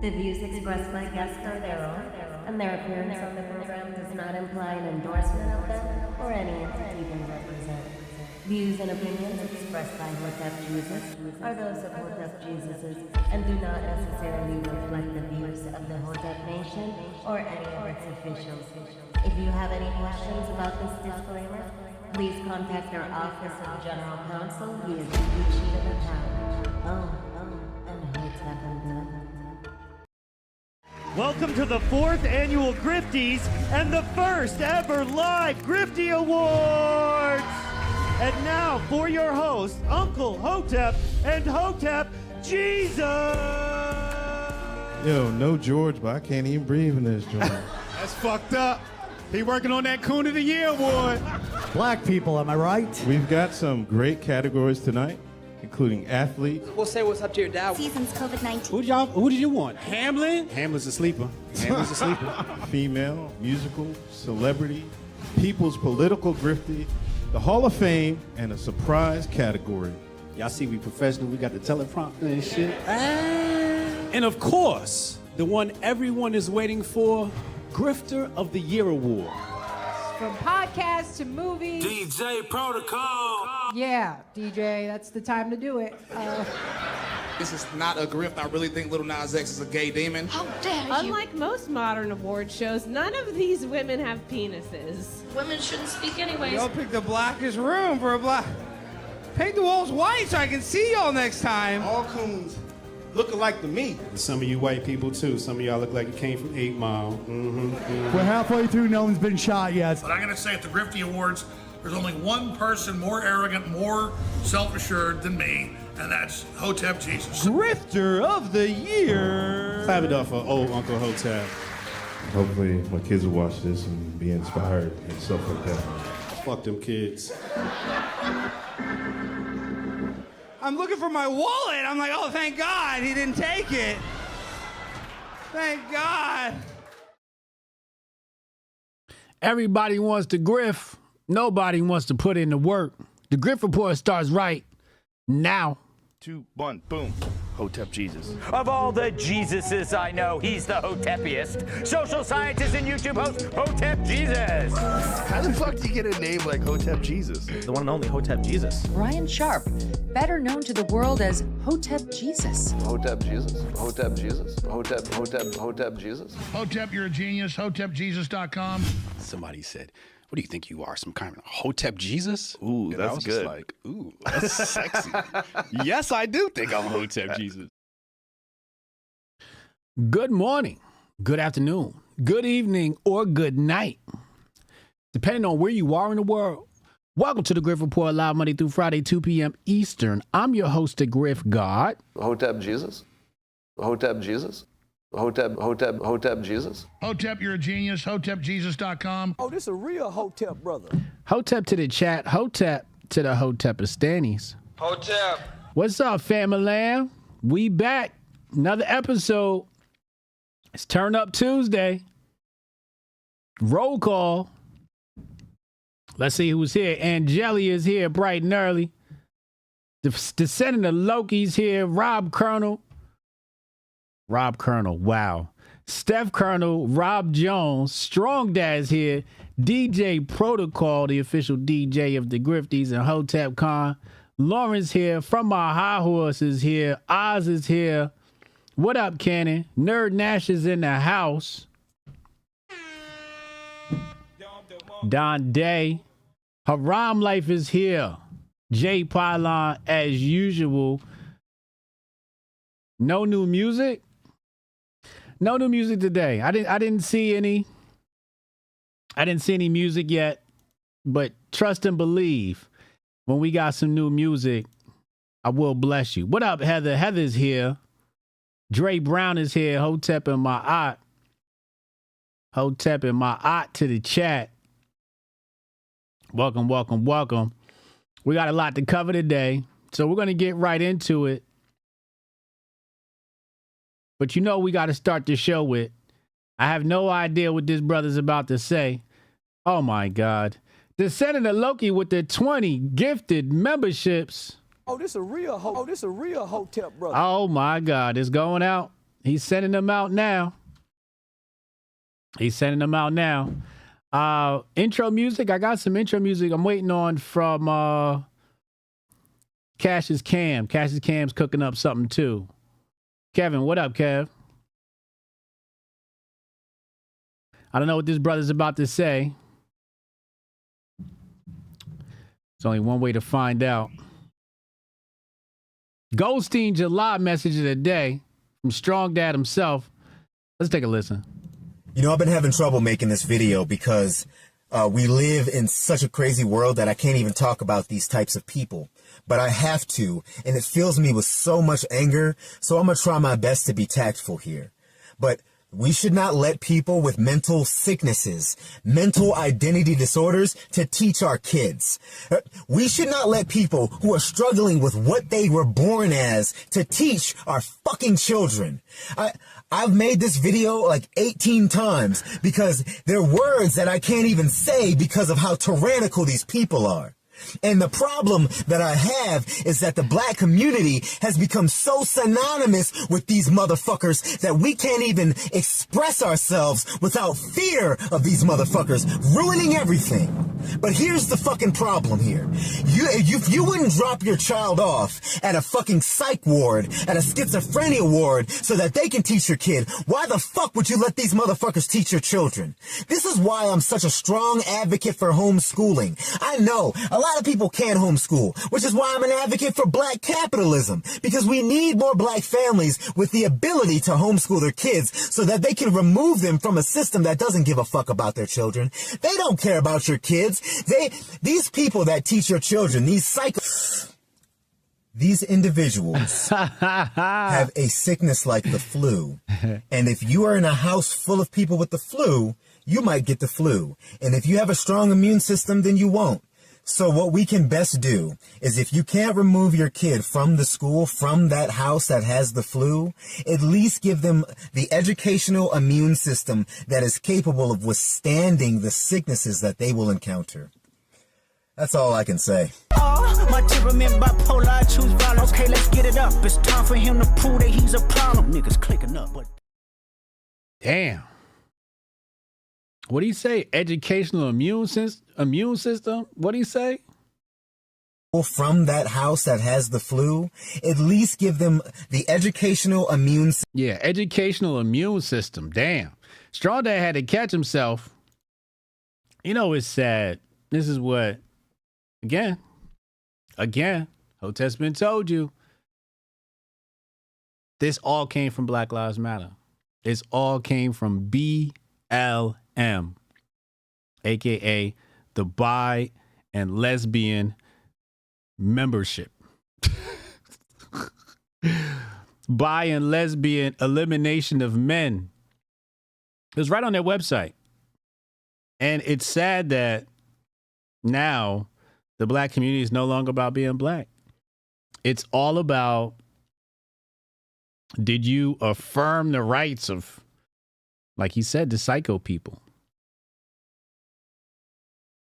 The views expressed by guests are their own, and their appearance on the program does not imply an endorsement of them or any entity they represent. Views and opinions expressed by Hotep Jesus are those of Hotep Jesuses and do not necessarily reflect the views of the Hotep Nation or any of its officials. If you have any questions about this disclaimer, please contact our Office of General Counsel via the sheet of the town. And Hotep and them. Welcome to the 4th annual Grifties and the first ever live Grifty Awards! And now for your hosts, Uncle Hotep and Hotep Jesus! Yo, no George, but I can't even breathe in this joint. That's fucked up. He working on that Coon of the Year award. Black people, am I right? We've got some great categories tonight, including athletes. We'll say what's up to your dad. Season's COVID-19. Who did you want? Hamlin? Hamlin's a sleeper. Hamlin's a sleeper. Female, musical, celebrity, people's political grifty, the Hall of Fame, and a surprise category. Y'all see we professional. We got the teleprompter and shit. And of course, the one everyone is waiting for, Grifter of the Year award. From podcasts to movies. DJ Protocol. Yeah, DJ, that's the time to do it. This is not a grift. I really think Lil Nas X is a gay demon. How dare you? Unlike most modern award shows, none of these women have penises. Women shouldn't speak anyways. Y'all picked the blackest room for a black. Paint the walls white so I can see y'all next time. All coons look alike to me. Some of you white people too. Some of y'all look like you came from 8 Mile. We're halfway through, no one's been shot yet. But I'm going to say at the Grifty Awards, there's only one person more arrogant, more self-assured than me, and that's Hotep Jesus. Grifter of the Year! Clap it up for old Uncle Hotep. Hopefully my kids will watch this and be inspired and stuff like that. Fuck them kids. I'm looking for my wallet. I'm like, oh, thank God he didn't take it. Thank God. Everybody wants to grift. Nobody wants to put in the work. The Grift Report starts right now. 2, 1, boom. Hotep Jesus. Of all the Jesuses I know, he's the Hotepiest. Social scientist and YouTube host, Hotep Jesus. How the fuck do you get a name like Hotep Jesus? The one and only Hotep Jesus. Ryan Sharp, better known to the world as Hotep Jesus. Hotep Jesus. Hotep Jesus. Hotep Jesus. Hotep, you're a genius. HotepJesus.com. Somebody said, what do you think you are, some kind of Hotep Jesus? Ooh, and that's I was good. Just like, ooh, that's sexy. Yes, I do think I'm Hotep Jesus. Good morning, good afternoon, good evening, or good night, depending on where you are in the world. Welcome to the Grift Report, live Monday through Friday, 2 p.m. Eastern. I'm your host, the Grift God. Hotep Jesus. Hotep Jesus. Hotep Jesus. Hotep, you're a genius. HotepJesus.com. Oh, this a real Hotep, brother. Hotep to the chat, Hotep to the Hotepistanis. Hotep. What's up, family? We back. Another episode. It's Turn Up Tuesday. Roll call. Let's see who's here. Angeli is here bright and early. The Senator Loki's here. Rob Colonel, wow. Steph Colonel, Rob Jones, Strong Dad's here. DJ Protocol, the official DJ of the Grifties and Hotep Con. Lauren's here. From My High Horse is here. Oz is here. What up, Cannon? Nerd Nash is in the house. Don Day. Haram Life is here. Jay Pylon, as usual. No new music? No new music today. I didn't see any. I didn't see any music yet, but trust and believe. When we got some new music, I will bless you. What up, Heather? Heather's here. Dre Brown is here. Hotep and my aunt. Hotep and my aunt to the chat. Welcome, welcome, welcome. We got a lot to cover today, so we're going to get right into it. But you know we got to start the show with, I have no idea what this brother's about to say. Oh, my God. The Senator Loki with the 20 gifted memberships. Oh, this a real Hotep, brother. Oh, my God. It's going out He's sending them out now. Intro music. I got some intro music I'm waiting on from Cash's Cam. Cash's Cam's cooking up something too. Kevin, what up, Kev? I don't know what this brother's about to say. There's only one way to find out. Goldstein July message of the day from Strong Dad himself. Let's take a listen. You know, I've been having trouble making this video because we live in such a crazy world that I can't even talk about these types of people. But I have to, and it fills me with so much anger, so I'm going to try my best to be tactful here. But we should not let people with mental sicknesses, mental identity disorders to teach our kids. We should not let people who are struggling with what they were born as to teach our fucking children. I've made this video like 18 times because there are words that I can't even say because of how tyrannical these people are. And the problem that I have is that the black community has become so synonymous with these motherfuckers that we can't even express ourselves without fear of these motherfuckers ruining everything. But here's the fucking problem here. If you wouldn't drop your child off at a fucking psych ward, at a schizophrenia ward, so that they can teach your kid, why the fuck would you let these motherfuckers teach your children? This is why I'm such a strong advocate for homeschooling. I know a lot of people can't homeschool, which is why I'm an advocate for black capitalism, because we need more black families with the ability to homeschool their kids so that they can remove them from a system that doesn't give a fuck about their children. They don't care about your kids. These people that teach your children, these individuals have a sickness like the flu. And if you are in a house full of people with the flu, you might get the flu. And if you have a strong immune system, then you won't. So what we can best do is, if you can't remove your kid from the school, from that house that has the flu, at least give them the educational immune system that is capable of withstanding the sicknesses that they will encounter. That's all I can say. My temperament bipolar, I choose violence. Okay, let's get it up. It's time for him to prove that he's a problem. Niggas clicking up, but damn. What do you say? Educational immune system? What do you say? From that house that has the flu, at least give them the educational immune system. Yeah, educational immune system. Damn. Strong Dad had to catch himself. You know, it's sad. This is what, again, Hotep's been told you. This all came from Black Lives Matter. This all came from BLM, aka the Bi and Lesbian Membership. Bi and Lesbian Elimination of Men. It was right on their website. And it's sad that now the black community is no longer about being black. It's all about, did you affirm the rights of, like he said, the psycho people?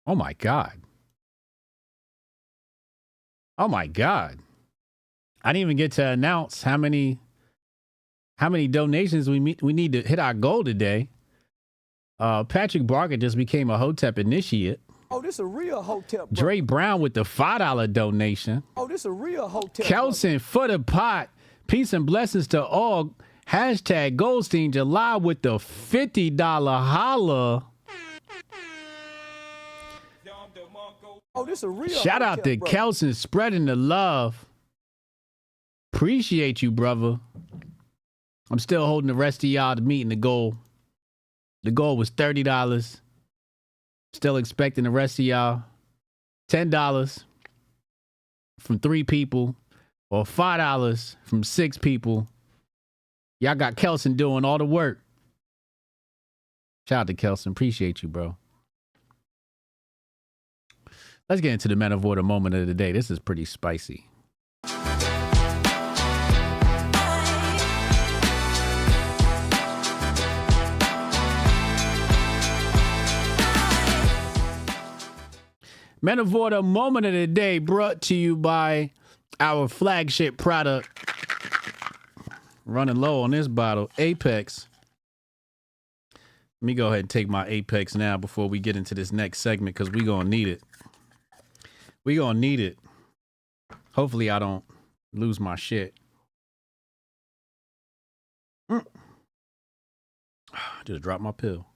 Oh my God. Oh my God. I didn't even get to announce how many donations we need to hit our goal today. Patrick Barker just became a Hotep initiate. Oh, this a real Hotep. Dre Brown with the $5 donation. Oh, this a real Hotep. Kelson for the pot. Peace and blessings to all. Hashtag Goldstein July with the $50 holla. Oh, this a real Shout out to Kelson spreading the love. Appreciate you, brother. I'm still holding the rest of y'all to meeting the goal. The goal was $30. Still expecting the rest of y'all. $10 from 3 people or $5 from 6 people. Y'all got Kelson doing all the work. Shout out to Kelson. Appreciate you, bro. Let's get into the Men of Order moment of the day. This is pretty spicy. Men of Order moment of the day brought to you by our flagship product, running low on this bottle. Apex. Let me go ahead and take my Apex now before we get into this next segment because we're going to need it. We're going to need it. Hopefully I don't lose my shit. Just dropped my pill.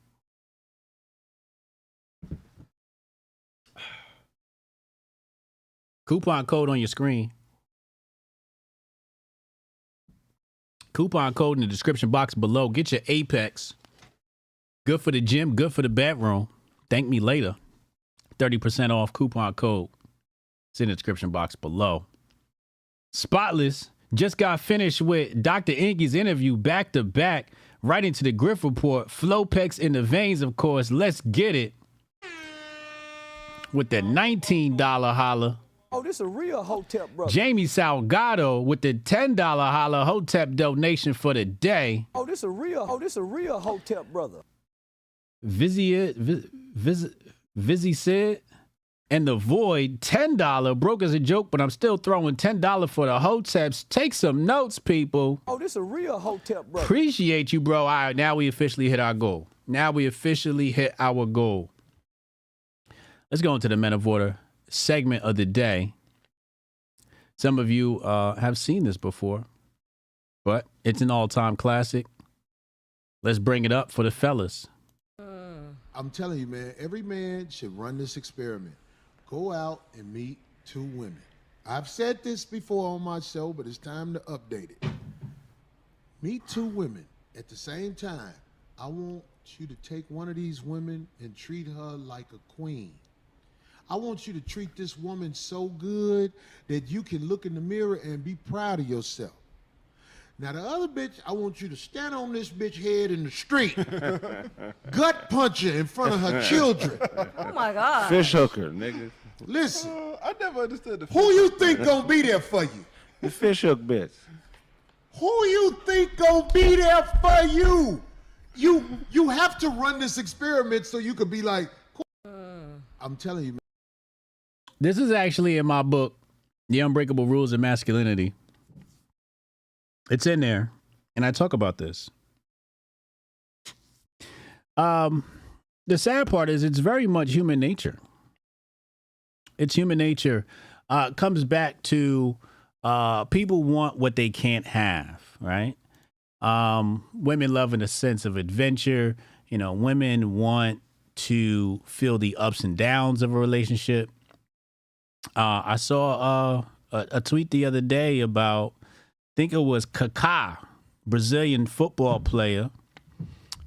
Coupon code on your screen. Coupon code in the description box below. Get your Apex. Good for the gym, good for the bedroom. Thank me later. 30% off coupon code. It's in the description box below. Spotless just got finished with Dr. Inky's interview back to back, right into the Grift report. Flopex in the veins, of course. Let's get it. With the $19 holla. Oh, this a real Hotep, brother. Jamie Salgado with the $10 holla Hotep donation for the day. Oh, this a real Hotep, brother. Vizzy said, and the Void, $10. Broke as a joke, but I'm still throwing $10 for the Hoteps. Take some notes, people. Oh, this a real Hotep, brother. Appreciate you, bro. All right, now we officially hit our goal. Let's go into the Men of Order segment of the day. Some of you have seen this before, but it's an all-time classic. Let's bring it up for the fellas. I'm telling you, man, every man should run this experiment. Go out and meet 2 women. I've said this before on my show, but it's time to update it. Meet 2 women at the same time. I want you to take one of these women and treat her like a queen. I want you to treat this woman so good that you can look in the mirror and be proud of yourself. Now, the other bitch, I want you to stand on this bitch head in the street, gut punch her in front of her children. Oh, my God. Fish hooker, nigga. Listen. I never understood the fish Who you think gonna be there for you? The fish hook bitch. Who you think gonna be there for you? You have to run this experiment so you can be like, I'm telling you, man. This is actually in my book, The Unbreakable Rules of Masculinity. It's in there, and I talk about this. The sad part is it's very much human nature. It's human nature. Comes back to people want what they can't have, right? Women love in a sense of adventure. You know, women want to feel the ups and downs of a relationship. I saw a tweet the other day about, I think it was Kaká, Brazilian football player.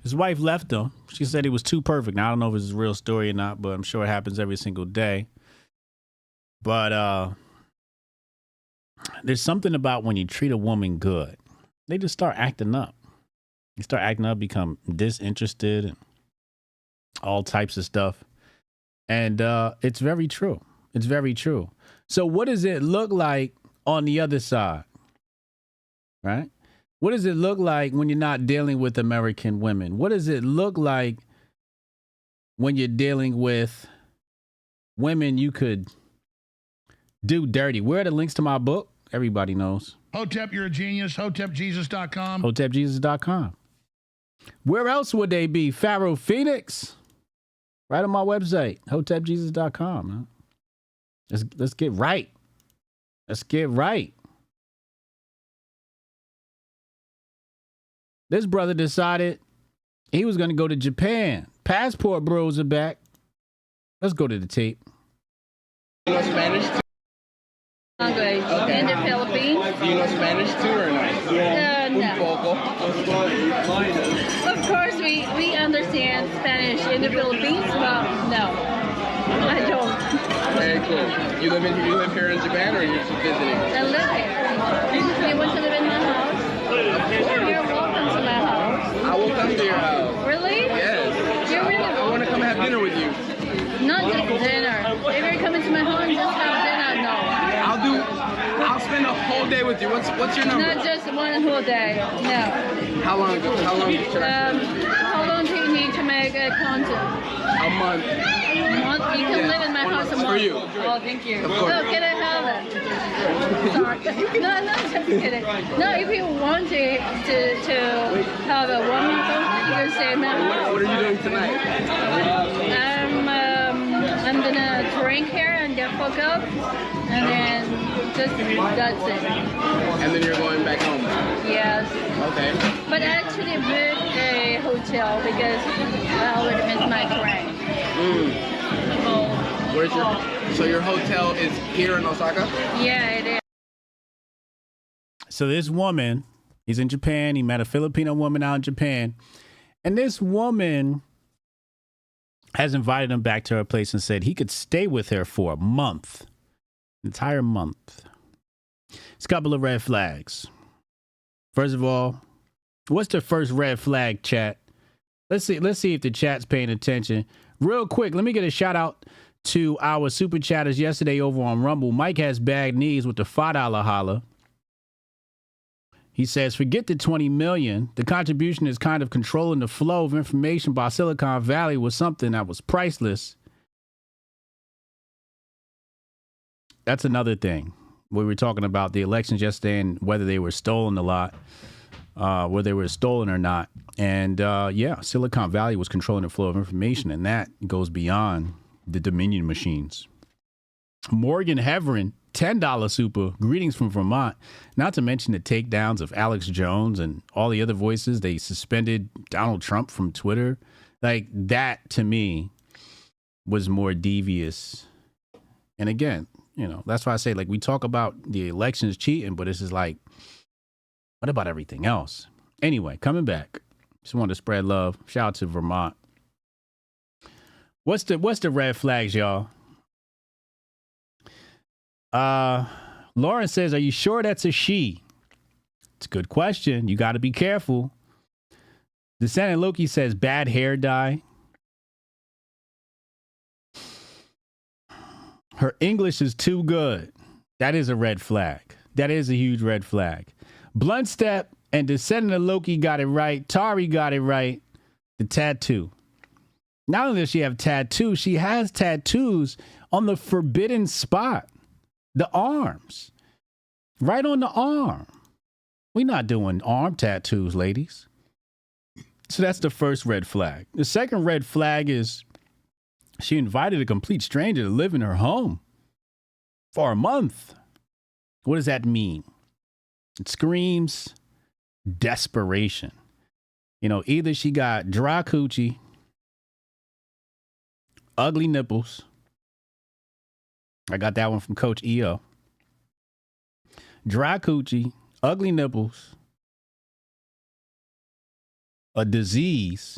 His wife left him. She said he was too perfect. Now, I don't know if it's a real story or not, but I'm sure it happens every single day. But there's something about when you treat a woman good, they just start acting up. You start acting up, become disinterested, and all types of stuff. And it's very true. It's very true. So what does it look like on the other side? Right? What does it look like when you're not dealing with American women? What does it look like when you're dealing with women you could do dirty? Where are the links to my book? Everybody knows. Hotep, you're a genius. HotepJesus.com. HotepJesus.com. Where else would they be? Pharaoh Phoenix? Right on my website, HotepJesus.com. Man. Let's get right. Let's get right. This brother decided he was going to go to Japan. Passport bros are back. Let's go to the tape. You know Spanish too? Language Okay. in the Philippines. Do you know Spanish too or not? No. Un poco. Of course, we understand Spanish in the Philippines, but no, I don't. Very cool. You live here in Japan or you're just visiting? I live here. You want to live in my house? You're welcome to my house. I will come to your house. Really? Yes. You're really I want to come have dinner with you. Not just dinner. If you're coming to my home, just have dinner. No. I'll spend a whole day with you. What's your number? Not just one whole day. No. How long should I? How long do you need to make like a counter? A month. A month? You can live in my house a month. For you. Oh, thank you. Of course. No, can I have it? Sorry. No, just kidding. No, if you want to have a 1 month contract, you can stay in my house. What are you doing tonight? I'm gonna drink here and get fucked up, and then that's it. And then you're going back home? Yes. Okay. But I actually booked a hotel because I would miss my train. Where's your? So your hotel is here in Osaka? Yeah, it is. So this woman, he's in Japan. He met a Filipino woman out in Japan, and this woman has invited him back to her place and said he could stay with her for a month, entire month. It's a couple of red flags. First of all, what's the first red flag, chat? Let's see if the chat's paying attention. Real quick, let me get a shout out to our super chatters yesterday over on Rumble. Mike has bad knees with the $5 holla. He says, forget the 20 million. The contribution is kind of controlling the flow of information by Silicon Valley was something that was priceless. That's another thing. We were talking about the elections yesterday and whether they were stolen a lot, whether they were stolen or not. And yeah, Silicon Valley was controlling the flow of information, and that goes beyond the Dominion machines. Morgan Heverin, $10 super. Greetings from Vermont. Not to mention the takedowns of Alex Jones and all the other voices. They suspended Donald Trump from Twitter. Like, that to me was more devious. And again, you know, that's why I say, like, we talk about the elections cheating, but it's just like, what about everything else? Anyway, coming back. Just wanted to spread love. Shout out to Vermont. What's the red flags, y'all? Lauren says, are you sure that's a she? It's a good question. You got to be careful. Descendant Loki says, bad hair dye. Her English is too good. That is a red flag. That is a huge red flag. Blunt Step and Descendant Loki got it right. Tari got it right. The tattoo. Not only does she have tattoos, she has tattoos on the forbidden spot. The arms. Right on the arm. We're not doing arm tattoos, ladies. So that's the first red flag. The second red flag is she invited a complete stranger to live in her home for a month. What does that mean? It screams desperation. You know, either she got dry coochie, ugly nipples. I got that one from Coach EO. Dry coochie, ugly nipples, a disease,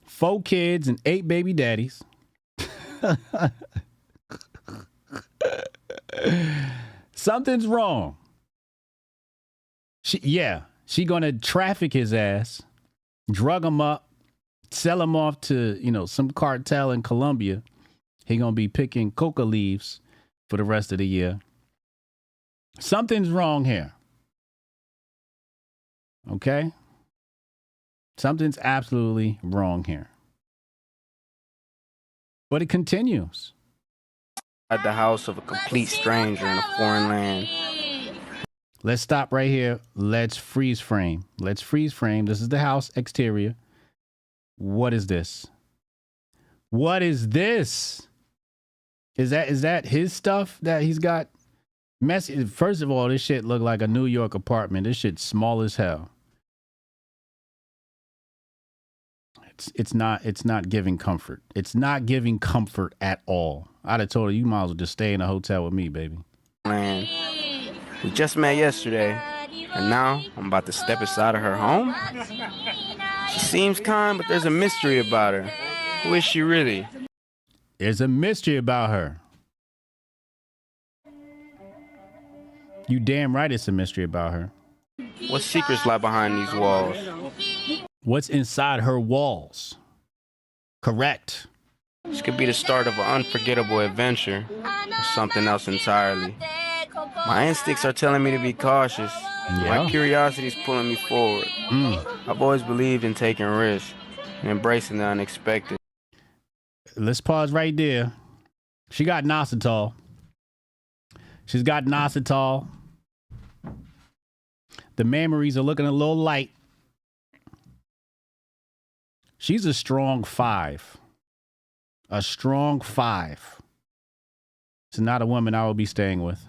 4 kids and 8 baby daddies. Something's wrong. She gonna traffic his ass, drug him up, sell him off to, you know, some cartel in Colombia. He gonna be picking coca leaves for the rest of the year. Something's wrong here. Okay? Something's absolutely wrong here. But it continues. At the house of a complete stranger in a foreign land. Let's stop right here. Let's freeze frame. Let's freeze frame. This is the house exterior. What is this? What is this? Is that his stuff that he's got? Messy. First of all, this shit look like a New York apartment. This shit's small as hell. It's not giving comfort. It's not giving comfort at all. I'd have told her, you might as well just stay in a hotel with me, baby. Man, we just met yesterday, and now I'm about to step inside of her home. She seems kind, but there's a mystery about her. Who is she really? There's a mystery about her. You damn right it's a mystery about her. What secrets lie behind these walls? What's inside her walls? Correct. This could be the start of an unforgettable adventure, or something else entirely. My instincts are telling me to be cautious, My curiosity is pulling me forward. I've always believed in taking risks and embracing the unexpected. Let's pause right there. She got Nositol. She's got Nositol. The memories are looking a little light. She's a strong 5. A strong 5. It's not a woman I will be staying with.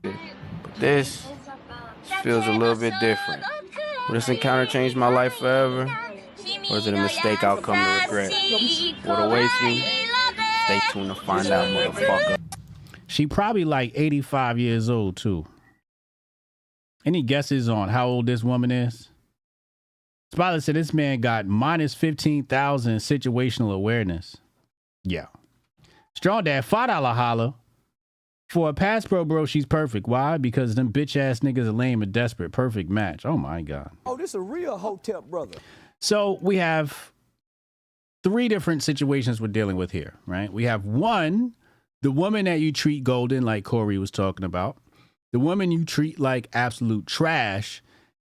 But this feels a little bit different. Will this encounter change my life forever? Or is it a mistake I'll come to regret? What awaits me? Stay tuned to find out, motherfucker. She probably like 85 years old, too. Any guesses on how old this woman is? Spoiler said this man got minus 15,000 situational awareness. Yeah. Strong Dad, $5 holla. For a pass pro, bro, she's perfect. Why? Because them bitch ass niggas are lame and desperate. Perfect match. Oh my God. Oh, this a real Hotep brother. So we have 3 different situations we're dealing with here, right? We have one, the woman that you treat golden, like Corey was talking about. The woman you treat like absolute trash.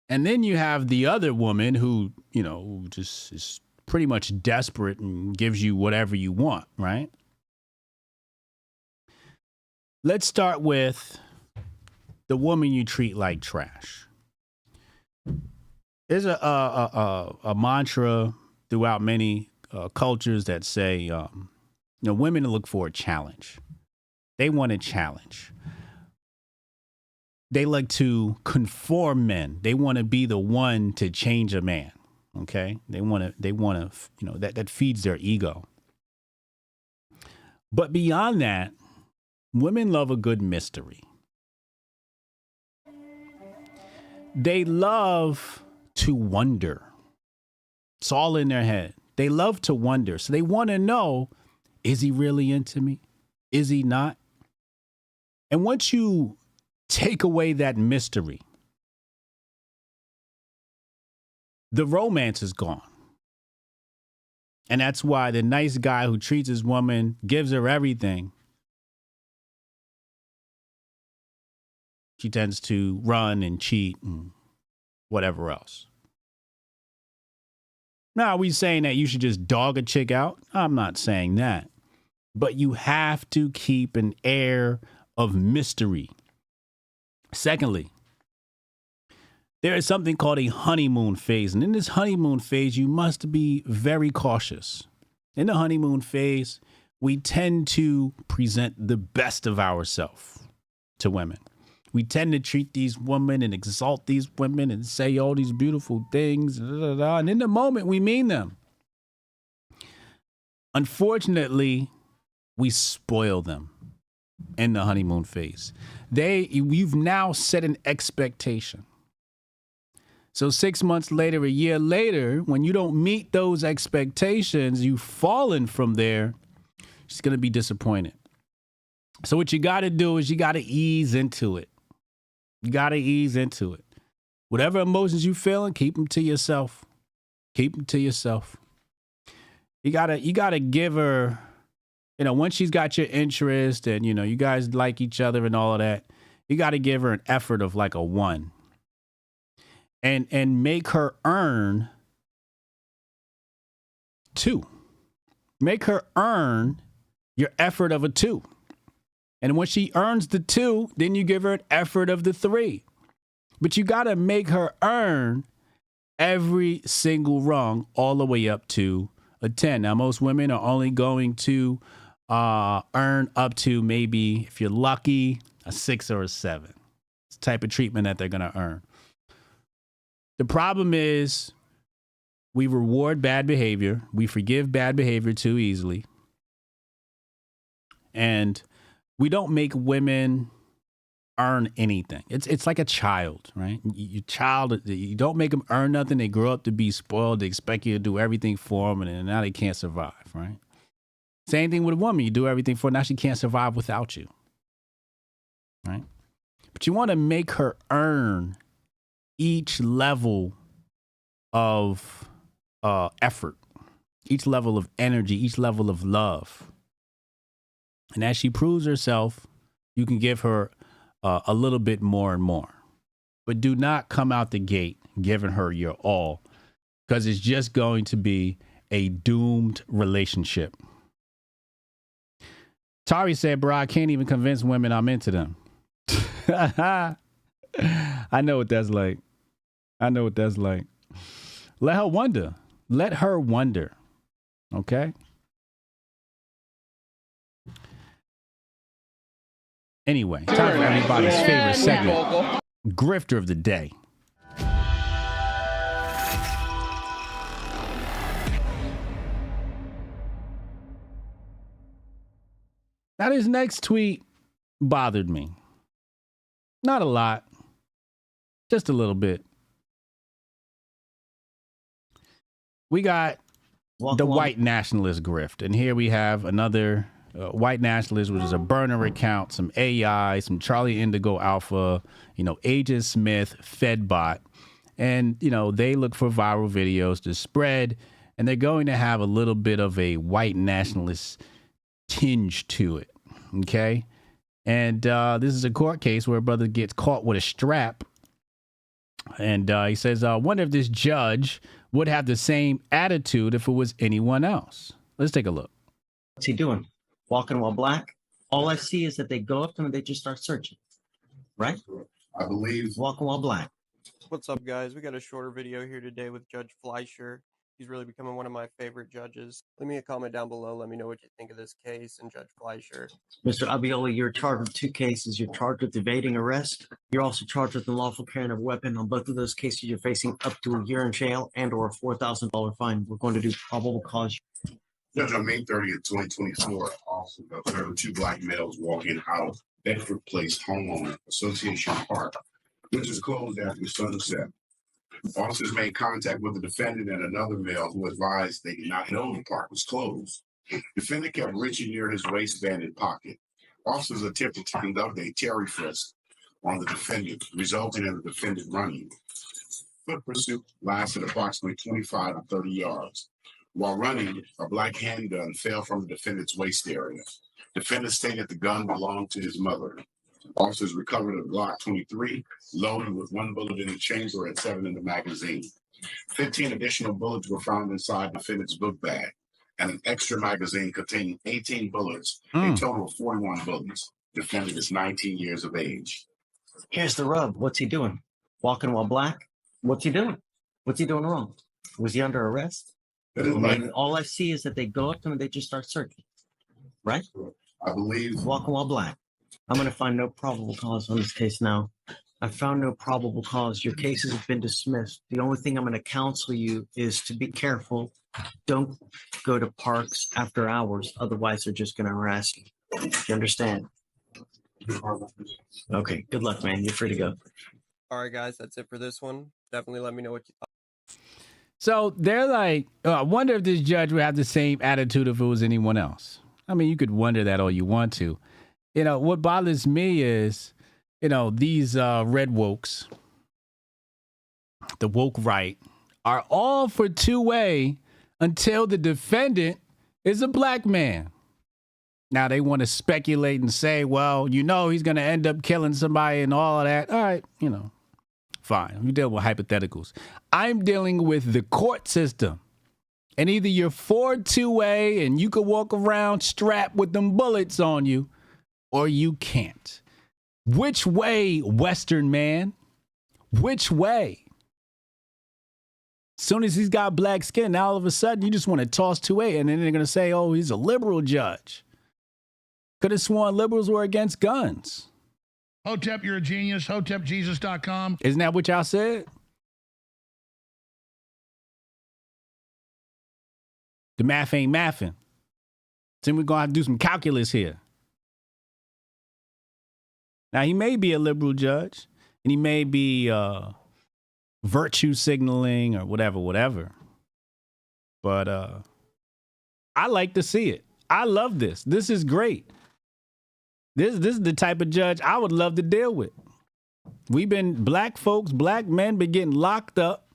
And then you have the other woman who, you know, just is pretty much desperate and gives you whatever you want, right? Let's start with the woman you treat like trash. There's a mantra throughout many cultures that say, you know, women look for a challenge. They want a challenge. They like to conform men. They want to be the one to change a man. Okay, they want to, you know, that feeds their ego. But beyond that, women love a good mystery. They love to wonder. It's all in their head. They love to wonder. So they want to know, is he really into me? Is he not? And once you take away that mystery, the romance is gone. And that's why the nice guy who treats his woman, gives her everything, she tends to run and cheat and whatever else. Now, are we saying that you should just dog a chick out? I'm not saying that. But you have to keep an air of mystery. Secondly, there is something called a honeymoon phase. And in this honeymoon phase, you must be very cautious. In the honeymoon phase, we tend to present the best of ourselves to women. We tend to treat these women and exalt these women and say all these beautiful things. And in the moment, we mean them. Unfortunately, we spoil them in the honeymoon phase. You've now set an expectation. So 6 months later, a year later, when you don't meet those expectations, you've fallen from there, she's going to be disappointed. So what you got to do is you got to ease into it. You got to ease into it. Whatever emotions you feeling, keep them to yourself. Keep them to yourself. You got to give her, you know, once she's got your interest and, you know, you guys like each other and all of that, you got to give her an effort of like a 1. And make her earn 2. Make her earn your effort of a 2. And when she earns the 2, then you give her an effort of the 3. But you got to make her earn every single rung all the way up to a 10. Now, most women are only going to earn up to maybe, if you're lucky, a 6 or a 7. It's the type of treatment that they're going to earn. The problem is we reward bad behavior. We forgive bad behavior too easily. And we don't make women earn anything. It's like a child, right? Your child, you don't make them earn nothing. They grow up to be spoiled. They expect you to do everything for them, and now they can't survive, right? Same thing with a woman. You do everything for her. Now she can't survive without you, right? But you want to make her earn each level of effort, each level of energy, each level of love. And as she proves herself, you can give her a little bit more and more. but do not come out the gate giving her your all, because it's just going to be a doomed relationship. Tari said, bro, I can't even convince women I'm into them. I know what that's like. I know what that's like. Let her wonder. Let her wonder. Okay? Anyway, time for everybody's favorite segment, Grifter of the Day. Now, this next tweet bothered me. Not a lot, just a little bit. We got the white nationalist grift, and here we have another white nationalist, which is a burner account, some AI, some Charlie Indigo Alpha, Agent Smith, Fedbot, and they look for viral videos to spread, and they're going to have a little bit of a white nationalist tinge to it. Okay. And this is a court case where a brother gets caught with a strap. And he says, I wonder if this judge would have the same attitude if it was anyone else. Let's take a look. What's he doing? Walking while black? All I see is that they go up to him and they just start searching. Right? I believe. Walking while black. What's up, guys? We got a shorter video here today with Judge Fleischer. He's really becoming one of my favorite judges. Leave me a comment down below. Let me know what you think of this case and Judge Fleischer. Mr. Abiola, you're charged with 2 cases. You're charged with evading arrest. You're also charged with unlawful carrying of a weapon. On both of those cases, you're facing up to a year in jail and or a $4,000 fine. We're going to do probable cause. Judge, on May 30th, 2024, there were 2 black males walking out of Bedford Place Homeowner Association Park, which is closed after sunset. Officers made contact with the defendant and another male who advised they did not know the park was closed. Defendant kept reaching near his waistband and pocket. Officers attempted to conduct a Terry frisk on the defendant, resulting in the defendant running. Foot pursuit lasted approximately 25 to 30 yards. While running, a black handgun fell from the defendant's waist area. Defendant stated the gun belonged to his mother. Officers recovered a Glock 23, loaded with 1 bullet in the chamber and 7 in the magazine. 15 additional bullets were found inside the defendant's book bag, and an extra magazine containing 18 bullets, a total of 41 bullets. Defendant is 19 years of age. Here's the rub. What's he doing? Walking while black? What's he doing? What's he doing wrong? Was he under arrest? All I see is that they go up to him and they just start searching. Right? I believe. Walking while black. I'm going to find no probable cause on this case now. I found no probable cause. Your cases have been dismissed. The only thing I'm going to counsel you is to be careful. Don't go to parks after hours. Otherwise, they're just going to harass you. You understand? Okay. Good luck, man. You're free to go. All right, guys. That's it for this one. Definitely let me know what you thought. So they're like, I wonder if this judge would have the same attitude if it was anyone else. I mean, you could wonder that all you want to. What bothers me is, these red wokes, the woke right, are all for two-way until the defendant is a black man. Now they want to speculate and say, well, he's going to end up killing somebody and all of that. All right, fine. We deal with hypotheticals. I'm dealing with the court system. And either you're for two-way and you could walk around strapped with them bullets on you, or you can't. Which way, Western man? Which way? As soon as he's got black skin, now all of a sudden you just want to toss 2A, and then they're going to say, oh, he's a liberal judge. Could have sworn liberals were against guns. Hotep, you're a genius. HotepJesus.com. Isn't that what y'all said? The math ain't mathing. Then we're going to have to do some calculus here. Now, he may be a liberal judge, and he may be virtue signaling or whatever. But I like to see it. I love this. This is great. This is the type of judge I would love to deal with. Black men been getting locked up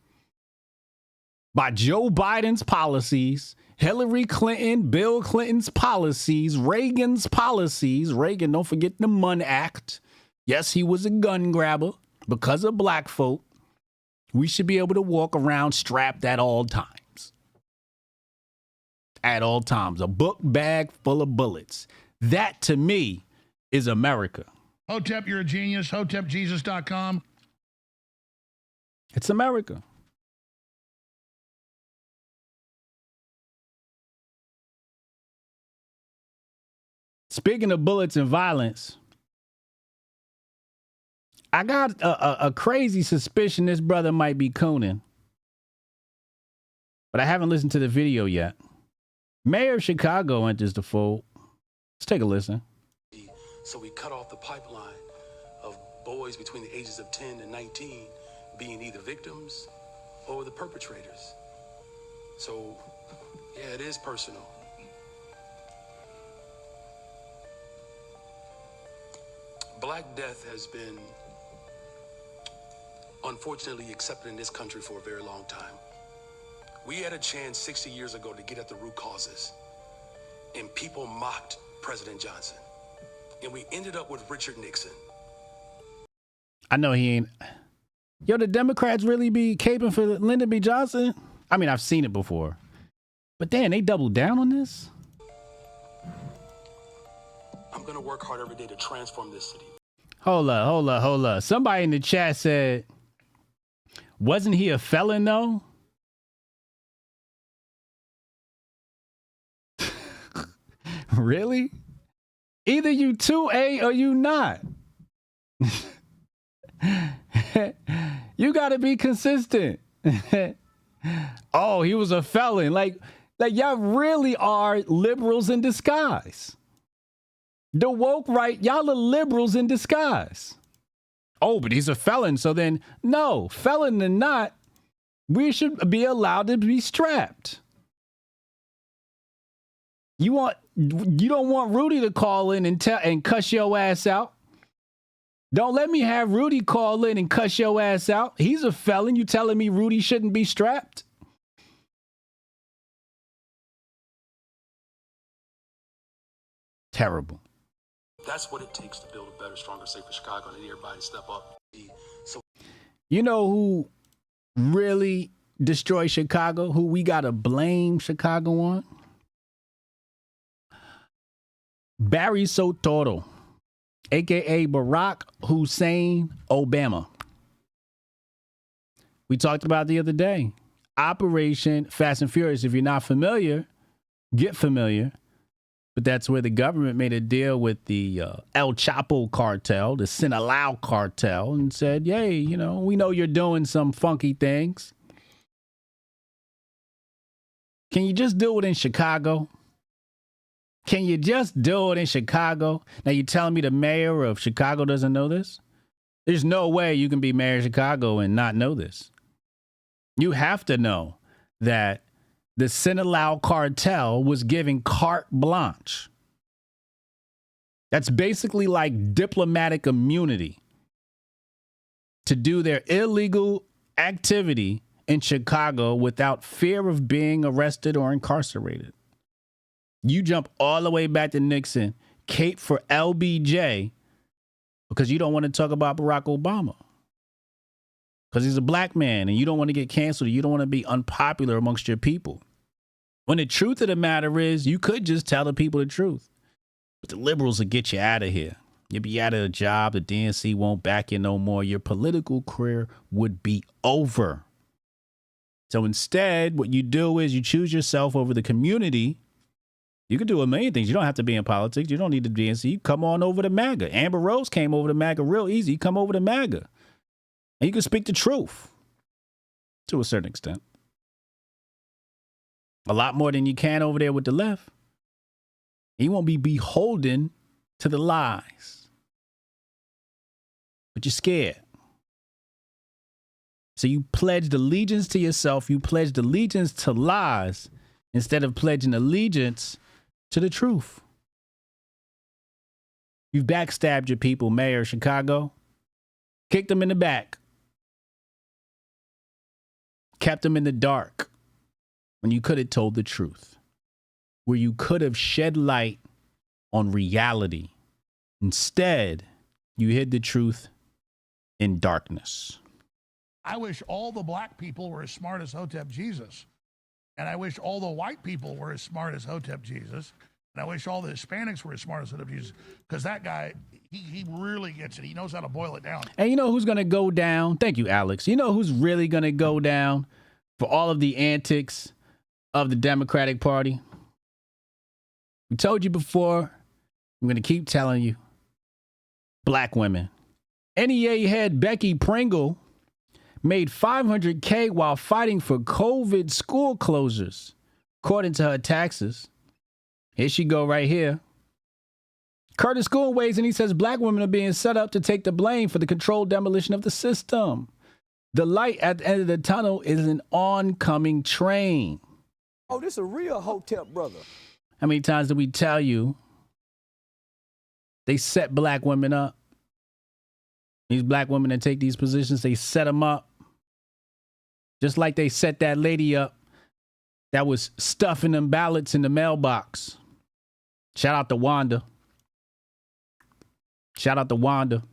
by Joe Biden's policies, Hillary Clinton, Bill Clinton's policies, Reagan's policies. Reagan, don't forget the Munn Act. Yes, he was a gun grabber. because of black folk, we should be able to walk around strapped at all times. At all times. A book bag full of bullets. That, to me, is America. Hotep, you're a genius. HotepJesus.com. It's America. Speaking of bullets and violence, I got a crazy suspicion this brother might be cooning, but I haven't listened to the video yet. Mayor of Chicago enters the fold. Let's take a listen. So we cut off the pipeline of boys between the ages of 10 and 19 being either victims or the perpetrators. So, yeah, it is personal. Black death has been unfortunately accepted in this country for a very long time. We had a chance 60 years ago to get at the root causes, and people mocked President Johnson, and we ended up with Richard Nixon. I know he ain't. Yo, the Democrats really be caping for Lyndon B. Johnson? I mean, I've seen it before, but damn, they doubled down on this? I'm gonna work hard every day to transform this city. Hold up. Somebody in the chat said, wasn't he a felon though? Really? Either you 2A or you not. You gotta be consistent. Oh, he was a felon. Like y'all really are liberals in disguise. The woke right, y'all are liberals in disguise. Oh, but he's a felon. So then, no, felon or not, we should be allowed to be strapped. You don't want Rudy to call in and cuss your ass out. Don't let me have Rudy call in and cuss your ass out. He's a felon. You telling me Rudy shouldn't be strapped? Terrible. That's what it takes to build a better, stronger, safer Chicago. I need everybody to step up. So, you know who really destroyed Chicago? Who we got to blame Chicago on? Barry Soetoro, a.k.a. Barack Hussein Obama. We talked about the other day. Operation Fast and Furious. If you're not familiar, get familiar. But that's where the government made a deal with the El Chapo cartel, the Sinaloa cartel, and said, yay, you know, we know you're doing some funky things. Can you just do it in Chicago? Can you just do it in Chicago? Now you're telling me the mayor of Chicago doesn't know this? There's no way you can be mayor of Chicago and not know this. You have to know that the Sinaloa cartel was giving carte blanche. That's basically like diplomatic immunity to do their illegal activity in Chicago without fear of being arrested or incarcerated. You jump all the way back to Nixon, cape for LBJ, because you don't want to talk about Barack Obama. Because he's a black man and you don't want to get canceled. You don't want to be unpopular amongst your people. When the truth of the matter is, you could just tell the people the truth. But the liberals will get you out of here. You'll be out of a job. The DNC won't back you no more. Your political career would be over. So instead, what you do is you choose yourself over the community. You can do a million things. You don't have to be in politics. You don't need the DNC. You come on over to MAGA. Amber Rose came over to MAGA real easy. You come over to MAGA. And you can speak the truth to a certain extent. A lot more than you can over there with the left. You won't be beholden to the lies. But you're scared. So you pledged allegiance to yourself. You pledged allegiance to lies instead of pledging allegiance to the truth. You've backstabbed your people, Mayor of Chicago. Kicked them in the back. Kept them in the dark when you could have told the truth. Where you could have shed light on reality. Instead, you hid the truth in darkness. I wish all the black people were as smart as Hotep Jesus. And I wish all the white people were as smart as Hotep Jesus. And I wish all the Hispanics were as smart as Hotep Jesus. Because that guy, he really gets it. He knows how to boil it down. And you know who's going to go down? Thank you, Alex. You know who's really going to go down for all of the antics of the Democratic Party? We told you before. I'm going to keep telling you. Black women. NEA head Becky Pringle made $500K while fighting for COVID school closures, according to her taxes. Here she go right here. Curtis School weighs in. He says black women are being set up to take the blame for the controlled demolition of the system. The light at the end of the tunnel is an oncoming train. Oh, this a real Hotep brother. How many times did we tell you they set black women up? These black women that take these positions, they set them up. Just like they set that lady up that was stuffing them ballots in the mailbox. Shout out to Wanda. Shout out to Wanda.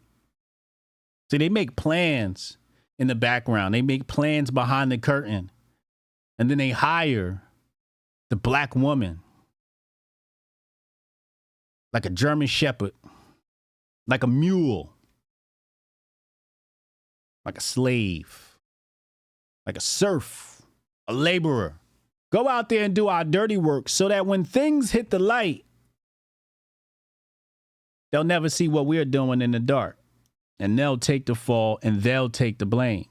See, they make plans in the background. They make plans behind the curtain. And then they hire the black woman like a German shepherd, like a mule, like a slave, like a serf, a laborer. Go out there and do our dirty work so that when things hit the light, they'll never see what we're doing in the dark. And they'll take the fall and they'll take the blame.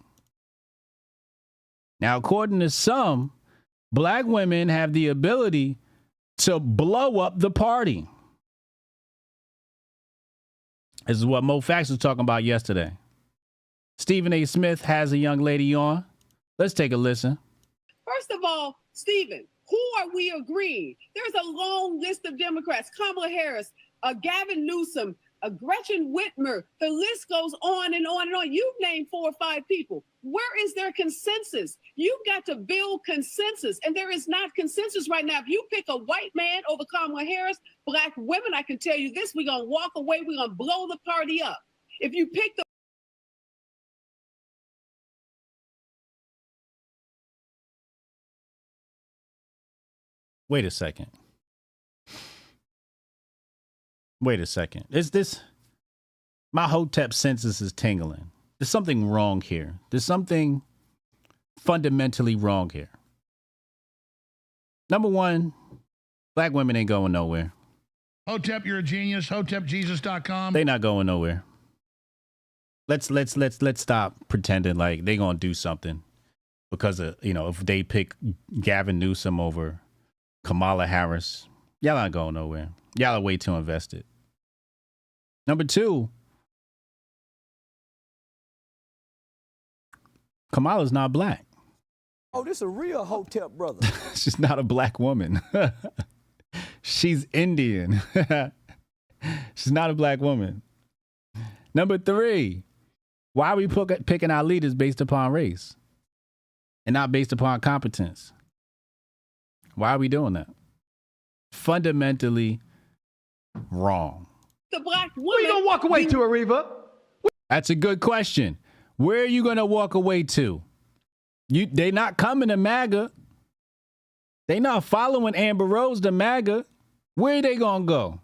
Now, according to some, black women have the ability to blow up the party. This is what Mo Fax was talking about yesterday. Stephen A. Smith has a young lady on. Let's take a listen. First of all, Stephen, who are we agreeing? There's a long list of Democrats. Kamala Harris, Gavin Newsom, Gretchen Whitmer. The list goes on and on and on. You've named 4 or 5 people. Where is their consensus? You've got to build consensus, and there is not consensus right now. If you pick a white man over Kamala Harris, black women, I can tell you this, we're going to walk away. We're going to blow the party up. If you pick the Wait a second. Wait a second. My Hotep senses is tingling. There's something wrong here. There's something fundamentally wrong here. Number one, black women ain't going nowhere. Hotep, you're a genius. HotepJesus.com. They not going nowhere. Let's stop pretending like they gonna do something because of, if they pick Gavin Newsom over Kamala Harris, y'all not going nowhere. Y'all are way too invested. Number two, Kamala's not black. Oh, this a real Hotep brother. She's not a black woman. She's Indian. She's not a black woman. Number three, why are we picking our leaders based upon race and not based upon competence? Why are we doing that? Fundamentally wrong. The black woman. Where you gonna walk away to, Ariva? That's a good question. Where are you gonna walk away to? They not coming to MAGA. They not following Amber Rose to MAGA. Where are they gonna go?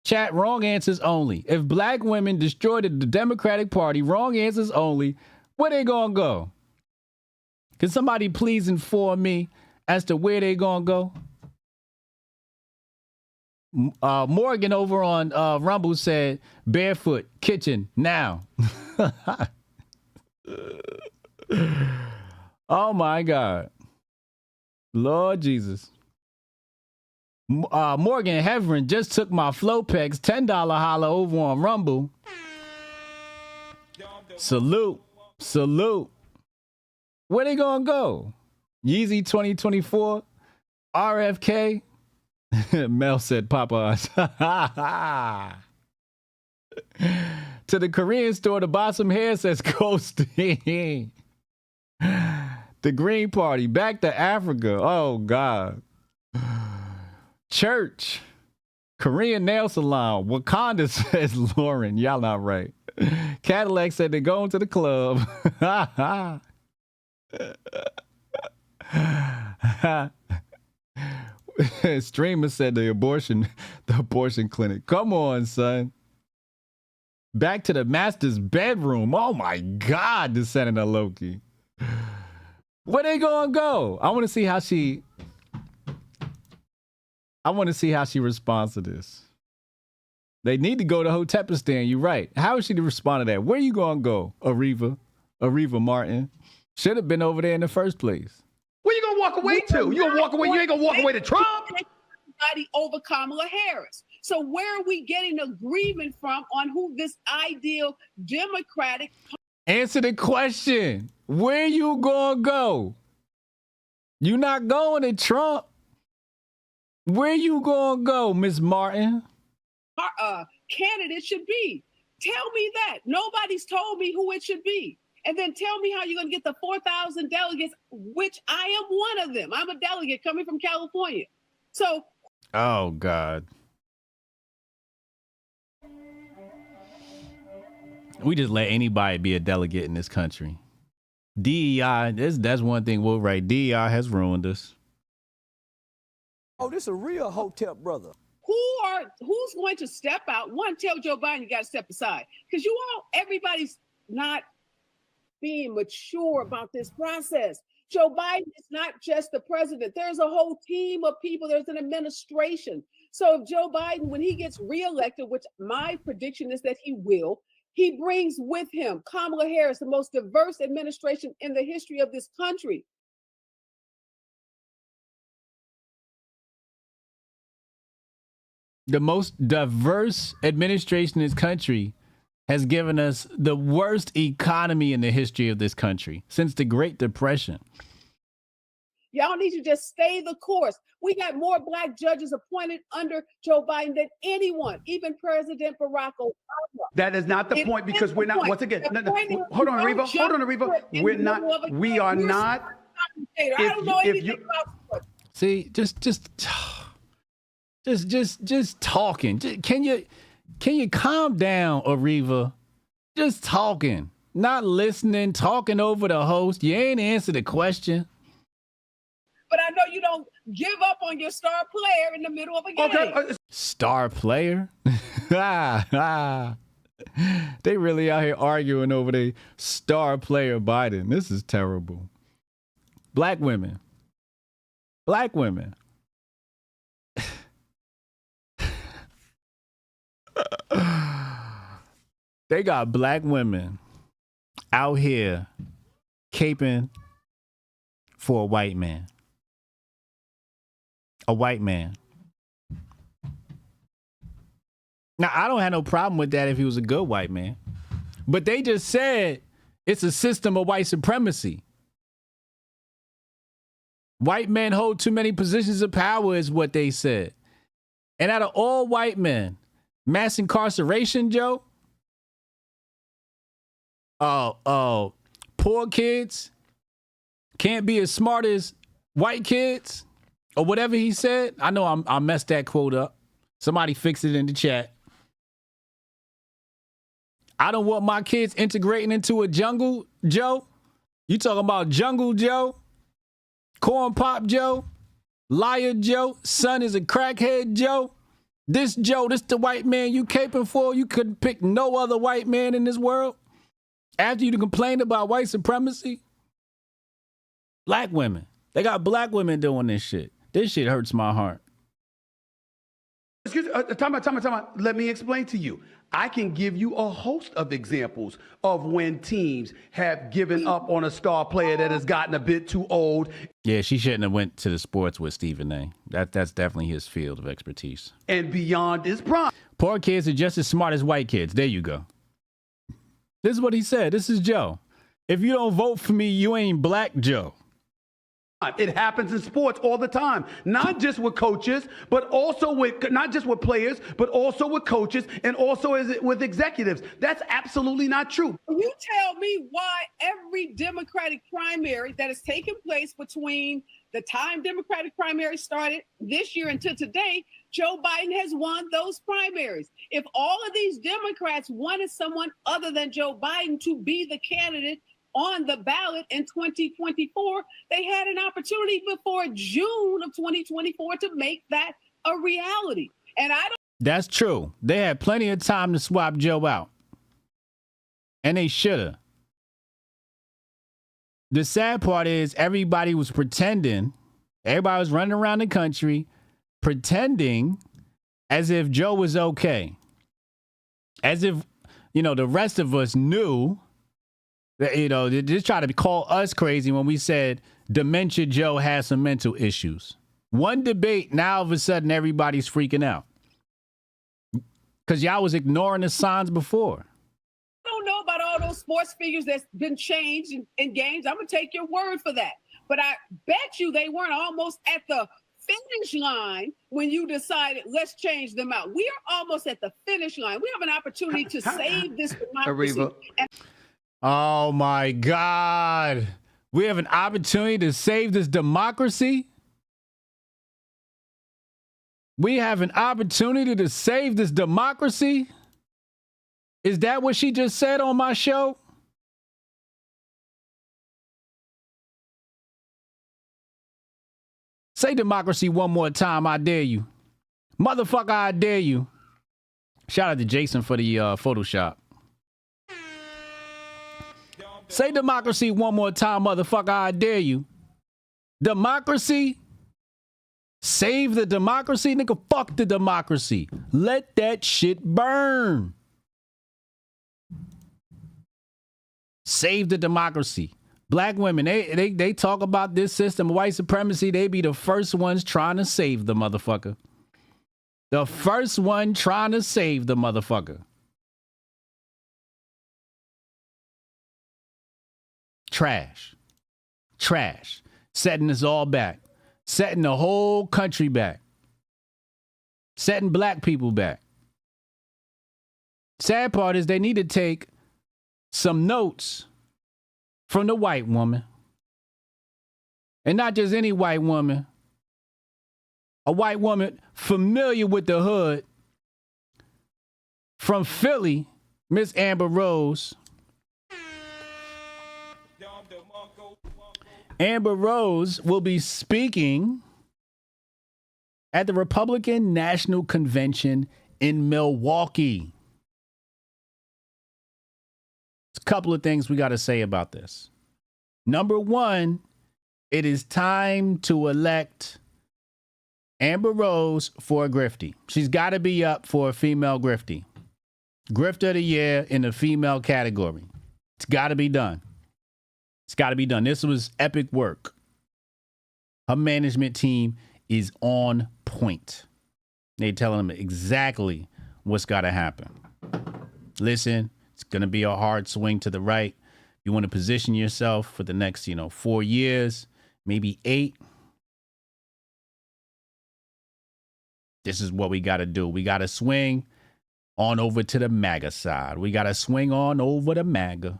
Chat, wrong answers only. If black women destroyed the Democratic Party, wrong answers only. Where they gonna go? Can somebody please inform me as to where they gonna go? Morgan over on Rumble said, barefoot, kitchen, now. Oh, my God. Lord Jesus. Morgan Heverin just took my Flopex $10 holla over on Rumble. Salute. Salute. Where they gonna go? Yeezy 2024? RFK? Mel said Popeyes. To the Korean store to buy some hair, says Ghosty. The Green Party, back to Africa. Oh, God. Church. Korean nail salon. Wakanda, says Lauren. Y'all not right. Cadillac said they're going to the club. Streamer said the abortion clinic. Come on, son. Back to the master's bedroom. Oh my God, the Senator Loki. Where they gonna go? I want to see how she responds to this. They need to go to Hotepistan. You're right. How is she to respond to that? Where you gonna go, Ariva Martin? Should have been over there in the first place. Where you gonna walk away to? You gonna walk away? You ain't gonna walk away to Trump? Everybody over Kamala Harris. So where are we getting agreement from on who this ideal Democratic? Answer the question. Where you gonna go? You not going to Trump. Where you gonna go, Miss Martin? Candidate should be. Tell me that. Nobody's told me who it should be. And then tell me how you're going to get the 4,000 delegates, which I am one of them. I'm a delegate coming from California. So. Oh, God. We just let anybody be a delegate in this country. DEI, that's one thing we'll write. DEI has ruined us. Oh, this a real Hotep brother. Who's going to step out? One, tell Joe Biden you got to step aside. Because everybody's not being mature about this process. Joe Biden is not just the president. There's a whole team of people. There's an administration. So if Joe Biden, when he gets reelected, which my prediction is that he will, he brings with him Kamala Harris, the most diverse administration in the history of this country. The most diverse administration in this country has given us the worst economy in the history of this country since the Great Depression. Y'all need to just stay the course. We got more black judges appointed under Joe Biden than anyone, even President Barack Obama. That is not the point, because we're not, once again, hold on, Ariva. We are not. I don't know anything about sports. See, just talking. Can you calm down, Ariva? Just talking, not listening, talking over the host. You ain't answer the question. But I know you don't give up on your star player in the middle of a game. Okay. Star player? They really out here arguing over the star player Biden. This is terrible. Black women. They got black women out here caping for a white man. A white man. Now, I don't have no problem with that if he was a good white man. But they just said it's a system of white supremacy. White men hold too many positions of power is what they said. And out of all white men, mass incarceration, Joe. Poor kids can't be as smart as white kids or whatever he said. I know I messed that quote up. Somebody fix it in the chat. I don't want my kids integrating into a jungle, Joe. You talking about jungle, Joe? Corn pop, Joe? Liar, Joe? Son is a crackhead, Joe? This the white man you caping for? You couldn't pick no other white man in this world? After you complained about white supremacy? Black women. They got black women doing this shit. This shit hurts my heart. Excuse me, time out. Let me explain to you. I can give you a host of examples of when teams have given up on a star player that has gotten a bit too old. Yeah, she shouldn't have went to the sports with Stephen A. That's definitely his field of expertise. And beyond his prime. Poor kids are just as smart as white kids. There you go. This is what he said. This is Joe. If you don't vote for me, you ain't black, Joe. It happens in sports all the time, not just with coaches, but also not just with players, but also with coaches and also with executives. That's absolutely not true. You tell me why every every Democratic primary that has taken place between the time Democratic primary started this year until today, Joe Biden has won those primaries. If all of these Democrats wanted someone other than Joe Biden to be the candidate on the ballot in 2024, they had an opportunity before June of 2024 to make that a reality. And I don't. That's true. They had plenty of time to swap Joe out. And they should have. The sad part is everybody was pretending. Everybody was running around the country pretending as if Joe was okay. As if, the rest of us knew that, they just try to call us crazy when we said Dementia Joe has some mental issues. One debate, now all of a sudden everybody's freaking out. Because y'all was ignoring the signs before. I don't know about all those sports figures that's been changed in games. I'm going to take your word for that. But I bet you they weren't almost at the finish line when you decided, let's change them out. We are almost at the finish line. We have an opportunity to save this democracy. Oh, my God. We have an opportunity to save this democracy? We have an opportunity to save this democracy? Is that what she just said on my show? Say democracy one more time, I dare you. Motherfucker, I dare you. Shout out to Jason for the Photoshop. Say democracy one more time, motherfucker, I dare you. Democracy? Save the democracy? Nigga, fuck the democracy. Let that shit burn. Save the democracy. Black women, they talk about this system, white supremacy. They be the first ones trying to save the motherfucker. The first one trying to save the motherfucker. Trash. Trash. Setting us all back. Setting the whole country back. Setting black people back. Sad part is they need to take some notes from the white woman. And not just any white woman. A white woman familiar with the hood. From Philly, Miss Amber Rose. Amber Rose will be speaking at the Republican National Convention in Milwaukee. There's a couple of things we got to say about this. Number one, it is time to elect Amber Rose for a Grifty. She's got to be up for a female Grifty. Grifter of the Year in the female category. It's got to be done. It's got to be done. This was epic work. Her management team is on point. They're telling them exactly what's got to happen. Listen, it's going to be a hard swing to the right. You want to position yourself for the next, 4 years, maybe 8. This is what we got to do. We got to swing on over to the MAGA side. We got to swing on over to MAGA.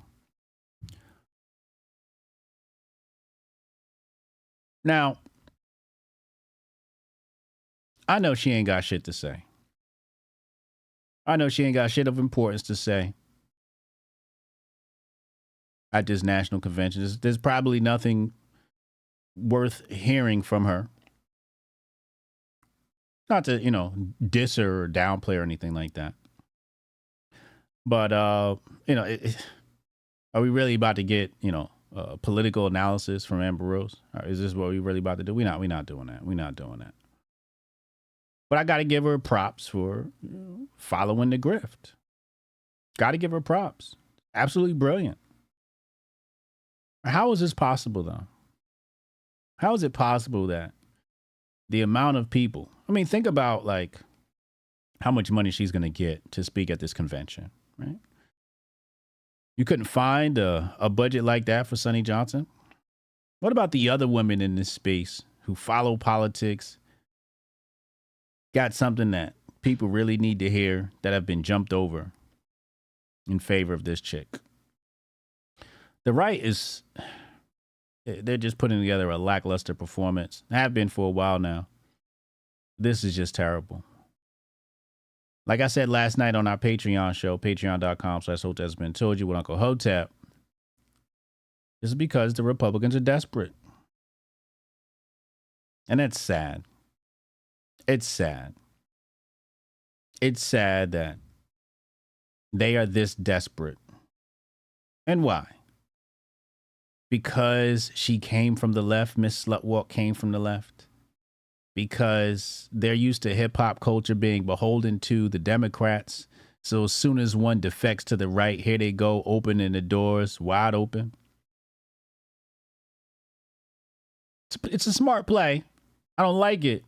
Now, I know she ain't got shit to say. I know she ain't got shit of importance to say at this national convention. There's probably nothing worth hearing from her. Not to, diss her or downplay or anything like that. But, are we really about to get, political analysis from Amber Rose? Or is this what we really about to do? We're not doing that. We're not doing that. But I got to give her props for following the grift. Got to give her props. Absolutely brilliant. How is this possible, though? How is it possible that the amount of people, think about how much money she's going to get to speak at this convention, right? You couldn't find a budget like that for Sonny Johnson? What about the other women in this space who follow politics, got something that people really need to hear, that have been jumped over in favor of this chick? The right is, they're just putting together a lackluster performance. Have been for a while now. This is just terrible. Like I said last night on our Patreon show, patreon.com/HotepsBeen Told You with Uncle Hotep, this is because the Republicans are desperate. And that's sad. It's sad. It's sad that they are this desperate. And why? Because she came from the left, Miss Slutwalk came from the left. Because they're used to hip-hop culture being beholden to the Democrats. So as soon as one defects to the right, here they go, opening the doors wide open. It's a smart play. I don't like it.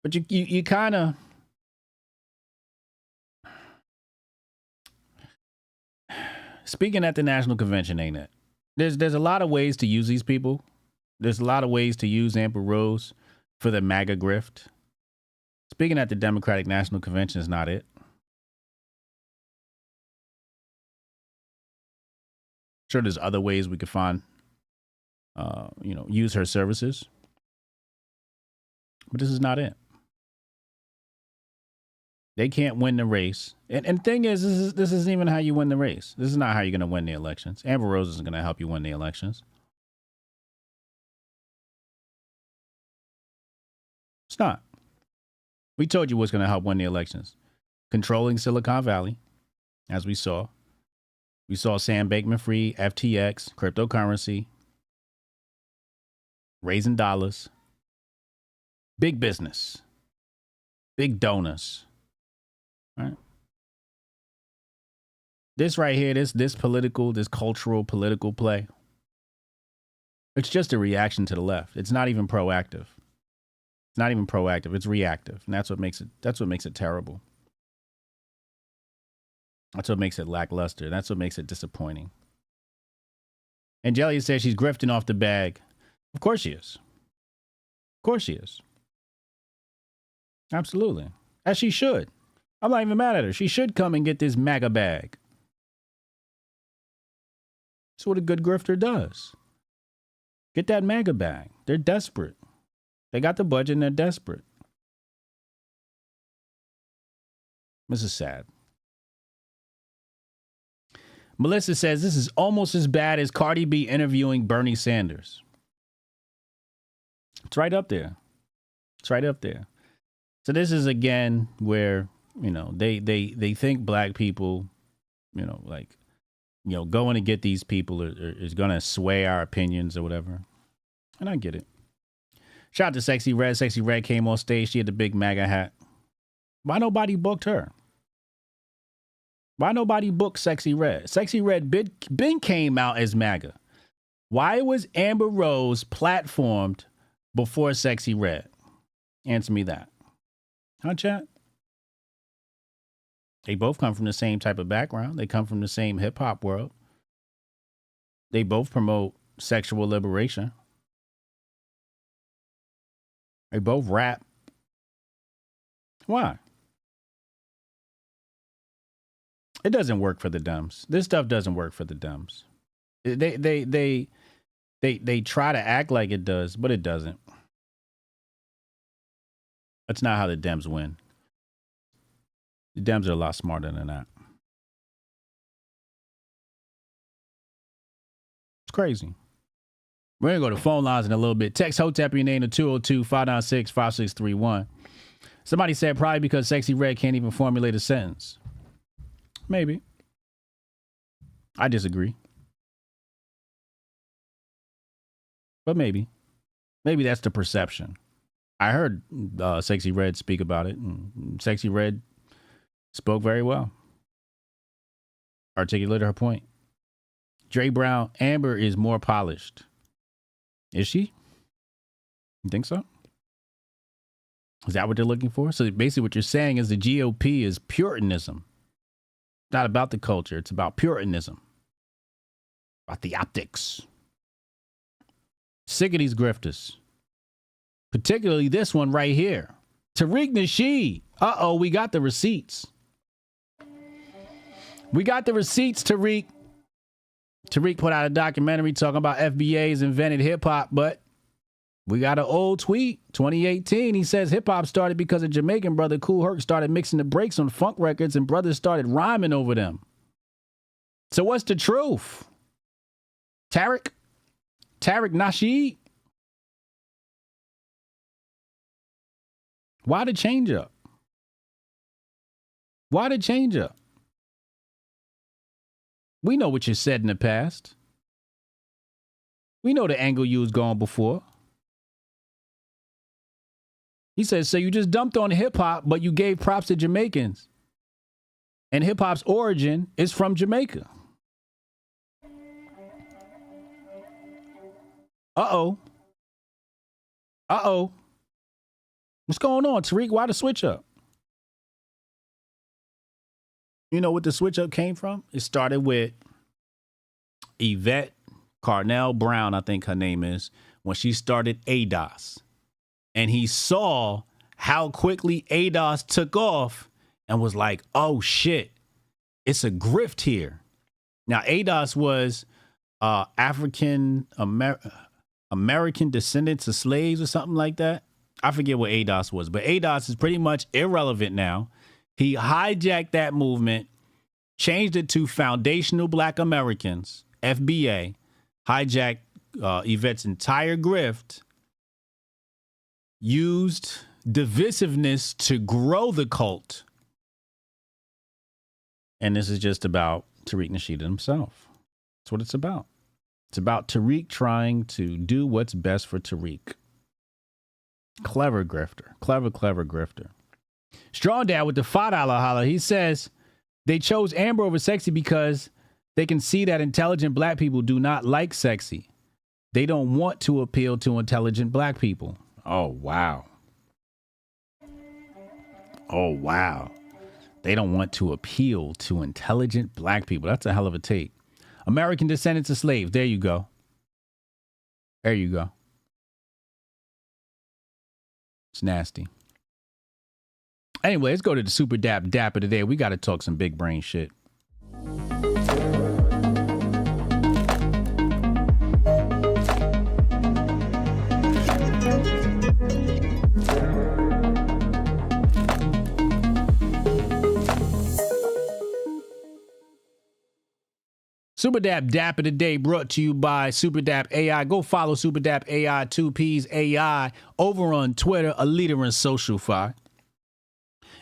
But you kind of... Speaking at the National Convention, ain't it? There's a lot of ways to use these people. There's a lot of ways to use Amber Rose for the MAGA grift. Speaking at the Democratic National Convention is not it. Sure, there's other ways we could find, use her services. But this is not it. They can't win the race. And thing is, this isn't even how you win the race. This is not how you're going to win the elections. Amber Rose isn't going to help you win the elections. It's not. We told you what's going to help win the elections. Controlling Silicon Valley, as we saw. We saw Sam Bankman-Fried, FTX, cryptocurrency, raising dollars. Big business. Big donors. Right. This right here, this cultural political play, it's just a reaction to the left. It's not even proactive. It's not even proactive. It's reactive. And that's what makes it terrible. That's what makes it lackluster. That's what makes it disappointing. And Jelly says she's grifting off the bag. Of course she is. Of course she is. Absolutely. As she should. I'm not even mad at her. She should come and get this MAGA bag. That's what a good grifter does. Get that MAGA bag. They're desperate. They got the budget and they're desperate. This is sad. Melissa says this is almost as bad as Cardi B interviewing Bernie Sanders. It's right up there. It's right up there. So this is again where, they think black people, going to get these people is going to sway our opinions or whatever. And I get it. Shout out to Sexy Red. Sexy Red came on stage. She had the big MAGA hat. Why nobody booked her? Why nobody booked Sexy Red? Sexy Red Ben came out as MAGA. Why was Amber Rose platformed before Sexy Red? Answer me that. Huh, chat? They both come from the same type of background. They come from the same hip hop world. They both promote sexual liberation. They both rap. Why? It doesn't work for the Dems. This stuff doesn't work for the Dems. They try to act like it does, but it doesn't. That's not how the Dems win. The Dems are a lot smarter than that. It's crazy. We're going to go to phone lines in a little bit. Text Hotep your name to 202-596-5631. Somebody said probably because Sexy Red can't even formulate a sentence. Maybe. I disagree. But maybe. Maybe that's the perception. I heard Sexy Red speak about it. And Sexy Red spoke very well. Articulated her point. Dre Brown, Amber is more polished. Is she? You think so? Is that what they're looking for? So basically what you're saying is the GOP is Puritanism. It's not about the culture. It's about Puritanism. About the optics. Sick of these grifters. Particularly this one right here. Tariq Nasheed. Uh-oh, we got the receipts. We got the receipts, Tariq. Tariq put out a documentary talking about FBA's invented hip hop, but we got an old tweet, 2018. He says hip hop started because a Jamaican brother, Kool Herc, started mixing the breaks on funk records and brothers started rhyming over them. So what's the truth? Tariq Nasheed? Why the change up? Why the change up? We know what you said in the past. We know the angle you was going before. He says, so you just dumped on hip hop, but you gave props to Jamaicans. And hip hop's origin is from Jamaica. Uh-oh. Uh-oh. What's going on, Tariq? Why the switch up? You know what the switch up came from? It started with Yvette Carnell Brown, I think her name is, when she started ADOS. And he saw how quickly ADOS took off and was like, oh shit, it's a grift here. Now, ADOS was African American descendants of slaves or something like that. I forget what ADOS was, but ADOS is pretty much irrelevant now. He hijacked that movement, changed it to Foundational Black Americans, FBA, hijacked Yvette's entire grift, used divisiveness to grow the cult. And this is just about Tariq Nasheed himself. That's what it's about. It's about Tariq trying to do what's best for Tariq. Clever grifter. Clever grifter. Strong Dad with the $5 holla. He says they chose Amber over Sexy because they can see that intelligent black people do not like Sexy. They don't want to appeal to intelligent black people. Oh, wow. Oh, wow. They don't want to appeal to intelligent black people. That's a hell of a take. American descendants of slaves. There you go. There you go. It's nasty. Anyway, let's go to the Super Dap Dapper today. We got to talk some big brain shit. Super Dap Dapper today brought to you by Super Dap AI. Go follow Super Dap AI, 2Ps AI, over on Twitter, a leader in social fi.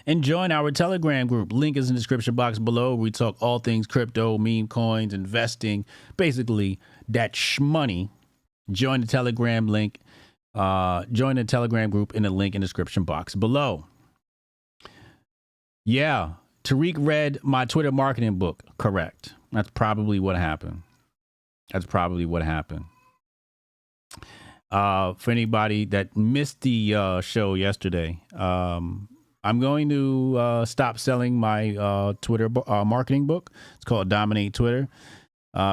And join our Telegram group. Link is in the description box below. We talk all things crypto, meme coins, investing, basically that shmoney. Join the Telegram link. Join the Telegram group in the link in the description box below. Yeah, Tariq read my Twitter marketing book. Correct. That's probably what happened. That's probably what happened. For anybody that missed the show yesterday, I'm going to stop selling my Twitter marketing book. It's called Dominate Twitter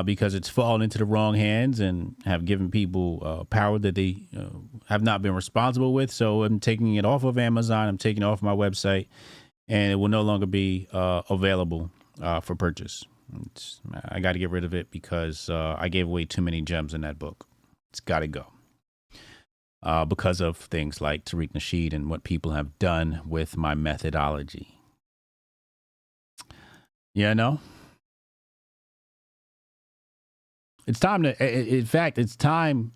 because it's fallen into the wrong hands and have given people power that they have not been responsible with. So I'm taking it off of Amazon. I'm taking it off my website, and it will no longer be available for purchase. I got to get rid of it because I gave away too many gems in that book. It's got to go. Because of things like Tariq Nasheed and what people have done with my methodology. You know? It's time to, in fact, it's time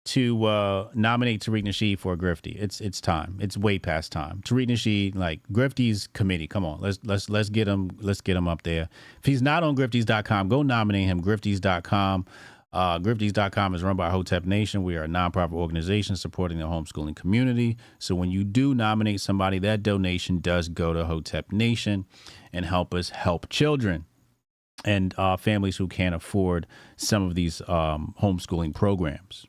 to nominate Tariq Nasheed for a Grifty. It's time. It's way past time. Tariq Nasheed, like Grifty's committee. Come on, let's get him up there. If he's not on Grifties.com, go nominate him. Grifties.com. Grifties.com is run by Hotep Nation. We are a nonprofit organization supporting the homeschooling community. So when you do nominate somebody, that donation does go to Hotep Nation and help us help children and families who can't afford some of these homeschooling programs.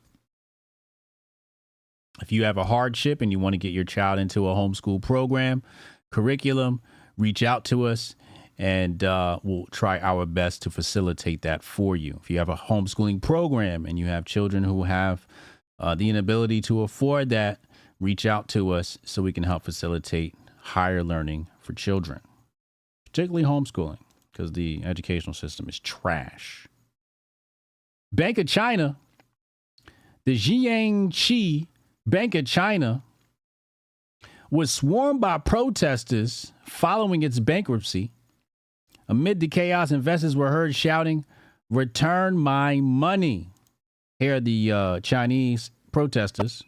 If you have a hardship and you want to get your child into a homeschool program, curriculum, reach out to us and we'll try our best to facilitate that for you. If you have a homeschooling program and you have children who have the inability to afford that, reach out to us so we can help facilitate higher learning for children, particularly homeschooling, because the educational system is trash. Bank of China, the Jiangxi Bank of China, was swarmed by protesters following its bankruptcy. Amid the chaos, investors were heard shouting, "Return my money." Here are the Chinese protesters.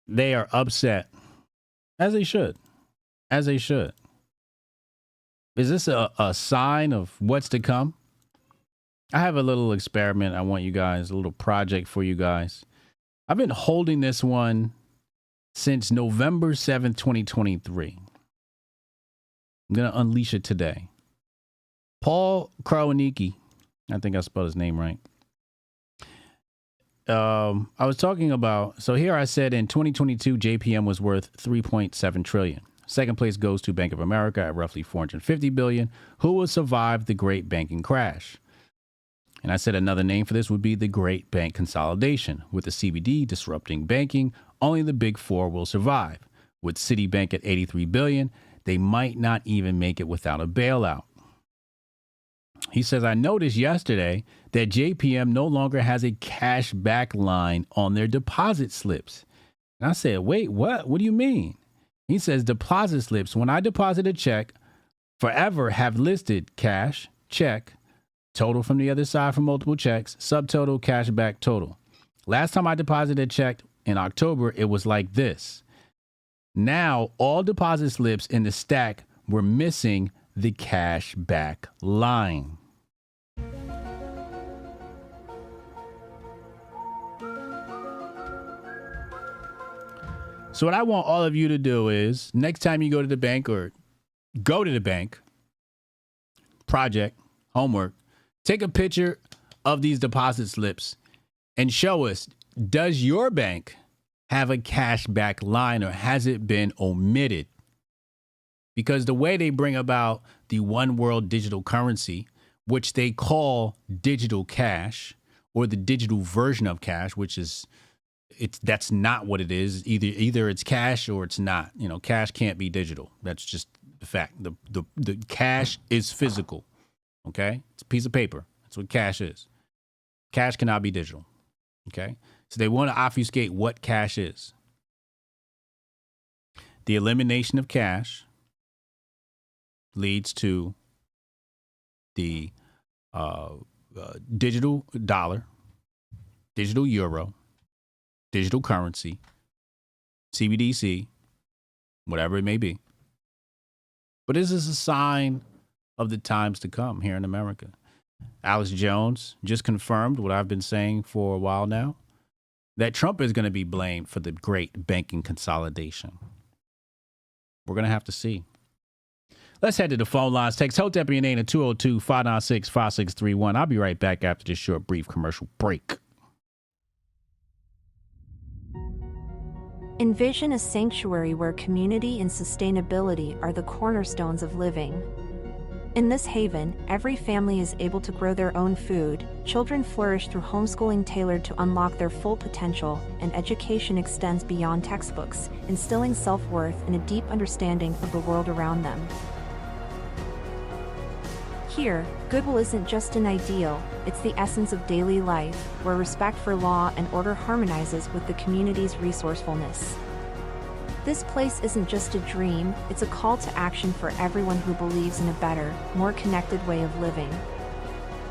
They are upset, as they should, as they should. Is this a sign of what's to come? I have a little experiment. I want you guys, a little project for you guys. I've been holding this one since November 7th, 2023. I'm going to unleash it today. Paul Krawiecki, I think I spelled his name right. I was talking about, so here I said in 2022, JPM was worth 3.7 trillion. Second place goes to Bank of America at roughly 450 billion, who will survive the great banking crash. And I said another name for this would be the Great Bank Consolidation. With the CBD disrupting banking, only the big four will survive. With Citibank at 83 billion, they might not even make it without a bailout. He says, I noticed yesterday that JPM no longer has a cash back line on their deposit slips. And I said, wait, what? What do you mean? He says, deposit slips, when I deposit a check, forever have listed cash, check, total from the other side for multiple checks, subtotal, cash back, total. Last time I deposited a check in October, it was like this. Now, all deposit slips in the stack were missing the cash back line. So what I want all of you to do is next time you go to the bank or go to the bank, project, homework, take a picture of these deposit slips and show us, does your bank have a cash back line or has it been omitted? Because the way they bring about the one world digital currency, which they call digital cash or the digital version of cash, which is that's not what it is. Either it's cash or it's not. You know, cash can't be digital. That's just the fact. The cash is physical. Okay? It's a piece of paper. That's what cash is. Cash cannot be digital. Okay? So they want to obfuscate what cash is. The elimination of cash leads to the digital dollar, digital euro, digital currency, CBDC, whatever it may be. But this is a sign of the times to come here in America. Alex Jones just confirmed what I've been saying for a while now, that Trump is going to be blamed for the great banking consolidation. We're going to have to see. Let's head to the phone lines. Text Hotep your name at 202-596-5631. I'll be right back after this short, brief commercial break. Envision a sanctuary where community and sustainability are the cornerstones of living. In this haven, every family is able to grow their own food, children flourish through homeschooling tailored to unlock their full potential, and education extends beyond textbooks, instilling self-worth and a deep understanding of the world around them. Here, goodwill isn't just an ideal, it's the essence of daily life, where respect for law and order harmonizes with the community's resourcefulness. This place isn't just a dream, it's a call to action for everyone who believes in a better, more connected way of living.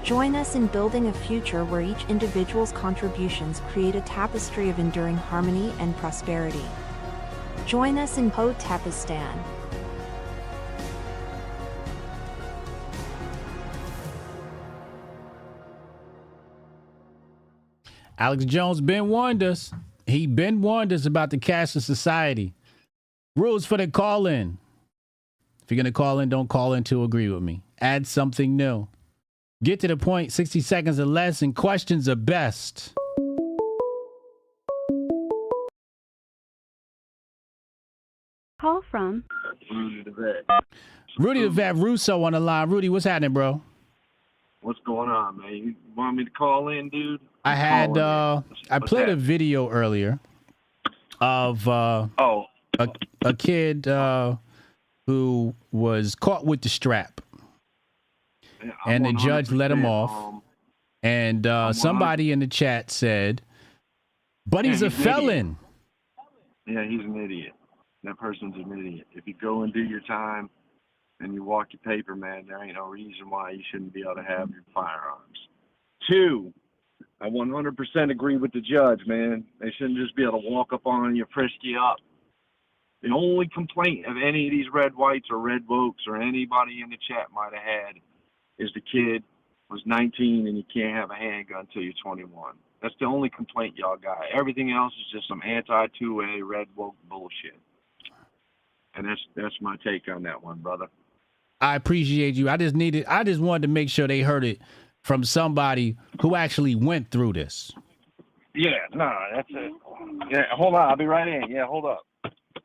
Join us in building a future where each individual's contributions create a tapestry of enduring harmony and prosperity. Join us in Hotepistan. Alex Jones been warned us. He been warned us about the cashless society. Rules for the call-in. If you're going to call in, don't call in to agree with me. Add something new. Get to the point, 60 seconds or less, and questions are best. Call from Rudy the Vet. Rudy the Vet Russo on the line. Rudy, what's happening, bro? What's going on, man? You want me to call in, dude? I played a video earlier of a kid who was caught with the strap, and the judge let him off. And somebody in the chat said, "But he's a felon." Yeah, he's an idiot. That person's an idiot. If you go and do your time and you walk your paper, man, there ain't no reason why you shouldn't be able to have your firearms. 2, I 100% agree with the judge, man. They shouldn't just be able to walk up on you, frisk you up. The only complaint of any of these red whites or red wokes or anybody in the chat might have had is the kid was 19 and you can't have a handgun until you're 21. That's the only complaint y'all got. Everything else is just some anti-2A red woke bullshit. And that's my take on that one, brother. I appreciate you. I just wanted to make sure they heard it from somebody who actually went through this. Yeah, no, that's it. Yeah, hold on, I'll be right in. Yeah, hold up.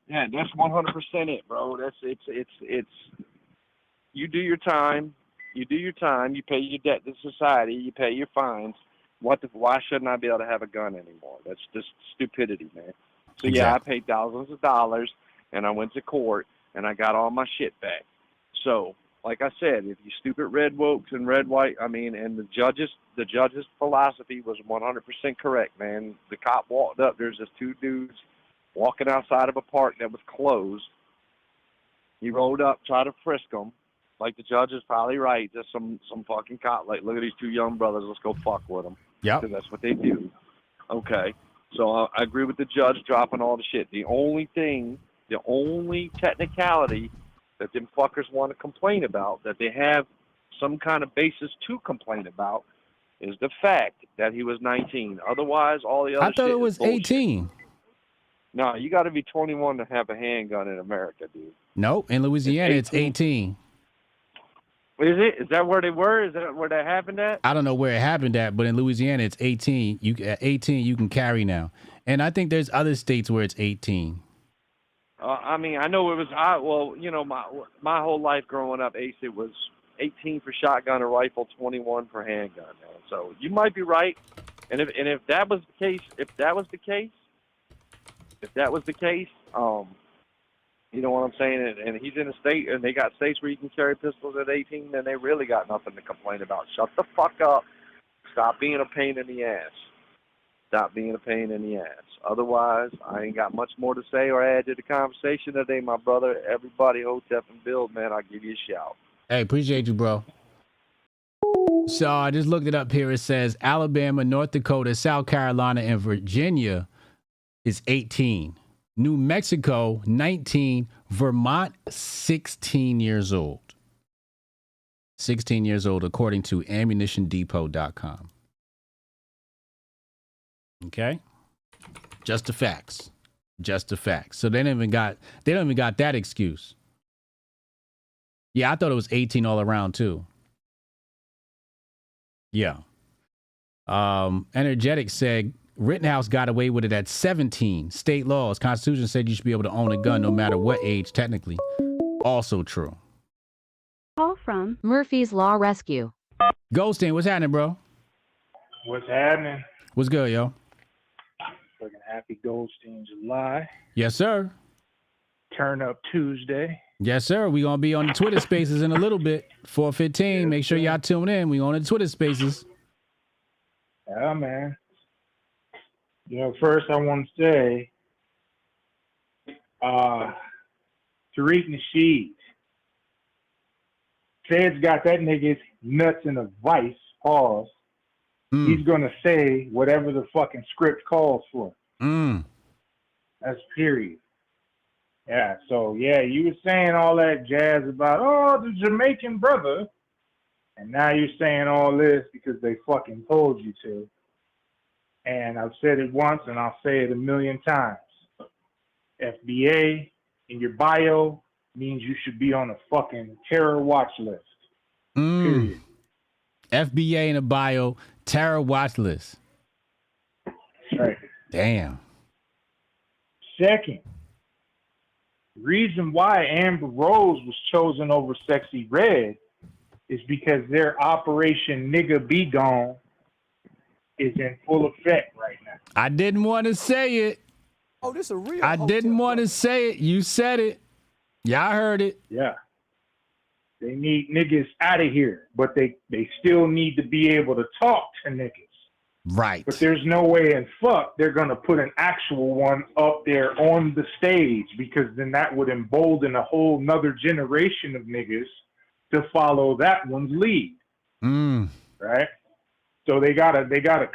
Yeah, that's 100% it, bro. It's you do your time. You do your time. You pay your debt to society. You pay your fines. Why shouldn't I be able to have a gun anymore? That's just stupidity, man. So Exactly. Yeah, I paid thousands of dollars, and I went to court, and I got all my shit back. So, like I said, if you stupid red wokes and red white, and the judge's philosophy was 100% correct, man. The cop walked up. There's just 2 dudes walking outside of a park that was closed. He rolled up, tried to frisk them. Like, the judge is probably right. Just some fucking cop. Like, look at these 2 young brothers. Let's go fuck with them. Yeah. Because that's what they do. Okay. So I agree with the judge dropping all the shit. The only technicality that them fuckers want to complain about, that they have some kind of basis to complain about, is the fact that he was 19. Otherwise, all the other shit I thought it was is bullshit. 18. No, you got to be 21 to have a handgun in America, dude. No, in Louisiana, it's 18. Is it? Is that where they were? Is that where that happened at? I don't know where it happened at, but in Louisiana, it's 18. At 18, you can carry now. And I think there's other states where it's 18. I know it was. My whole life growing up, Ace, it was 18 for shotgun or rifle, 21 for handgun. Man. So you might be right. And if that was the case, you know what I'm saying? And he's in a state, and they got states where you can carry pistols at 18, then they really got nothing to complain about. Shut the fuck up. Stop being a pain in the ass. Stop being a pain in the ass. Otherwise, I ain't got much more to say or add to the conversation today, my brother. Everybody, Hotep and Build, man, I'll give you a shout. Hey, appreciate you, bro. So I just looked it up here. It says Alabama, North Dakota, South Carolina, and Virginia is 18. New Mexico, 19. Vermont, 16 years old. 16 years old, according to ammunitiondepot.com. Okay? Just the facts. Just the facts. So they don't even got that excuse. Yeah, I thought it was 18 all around too. Yeah. Energetic said Rittenhouse got away with it at 17. State laws. Constitution said you should be able to own a gun no matter what age, technically. Also true. Call from Murphy's Law Rescue. Goldstein, what's happening, bro? What's happening? What's good, yo? Fucking happy Goldstein July. Yes, sir. Turn Up Tuesday. Yes, sir. We're going to be on the Twitter Spaces in a little bit. 4:15. Make sure y'all tune in. We on the Twitter Spaces. Yeah, man. First I want to say, Tariq Nasheed. Feds got that nigga's nuts in a vice, pause. He's going to say whatever the fucking script calls for. That's period. Yeah, so, yeah, you were saying all that jazz about, the Jamaican brother. And now you're saying all this because they fucking told you to. And I've said it once and I'll say it 1,000,000 times. FBA in your bio means you should be on a fucking terror watch list. Period. FBA in a bio, terror watch list. That's right. Damn. Second, reason why Amber Rose was chosen over Sexy Red is because their Operation Nigga Be Gone is in full effect right now. I didn't want to say it. Oh, this is a real. I didn't want to say it. You said it. Yeah, I heard it. Yeah. They need niggas out of here, but they still need to be able to talk to niggas. Right. But there's no way in fuck they're going to put an actual one up there on the stage, because then that would embolden a whole nother generation of niggas to follow that one's lead. Right? So they gotta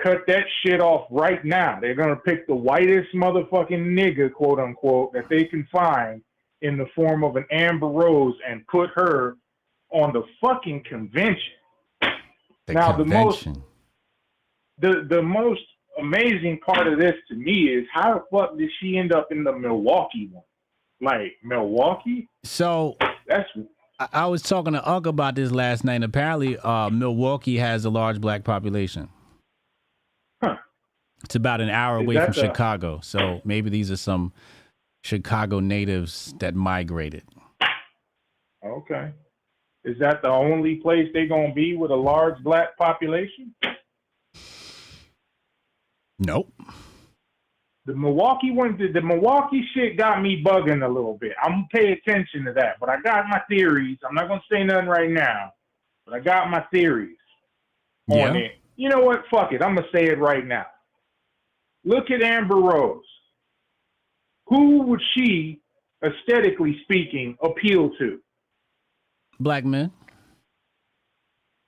cut that shit off right now. They're gonna pick the whitest motherfucking nigga, quote unquote, that they can find in the form of an Amber Rose and put her on the fucking convention. The most amazing part of this to me is how the fuck did she end up in the Milwaukee one? Like Milwaukee? So that's. I was talking to Unc about this last night, and apparently Milwaukee has a large black population. Huh. It's about an hour away from Chicago, so maybe these are some Chicago natives that migrated. Okay. Is that the only place they're going to be with a large black population? Nope. The Milwaukee one, the Milwaukee shit got me bugging a little bit. I'm going to pay attention to that, but I got my theories. I'm not going to say nothing right now, but I got my theories on it. You know what? Fuck it. I'm going to say it right now. Look at Amber Rose. Who would she, aesthetically speaking, appeal to? Black men.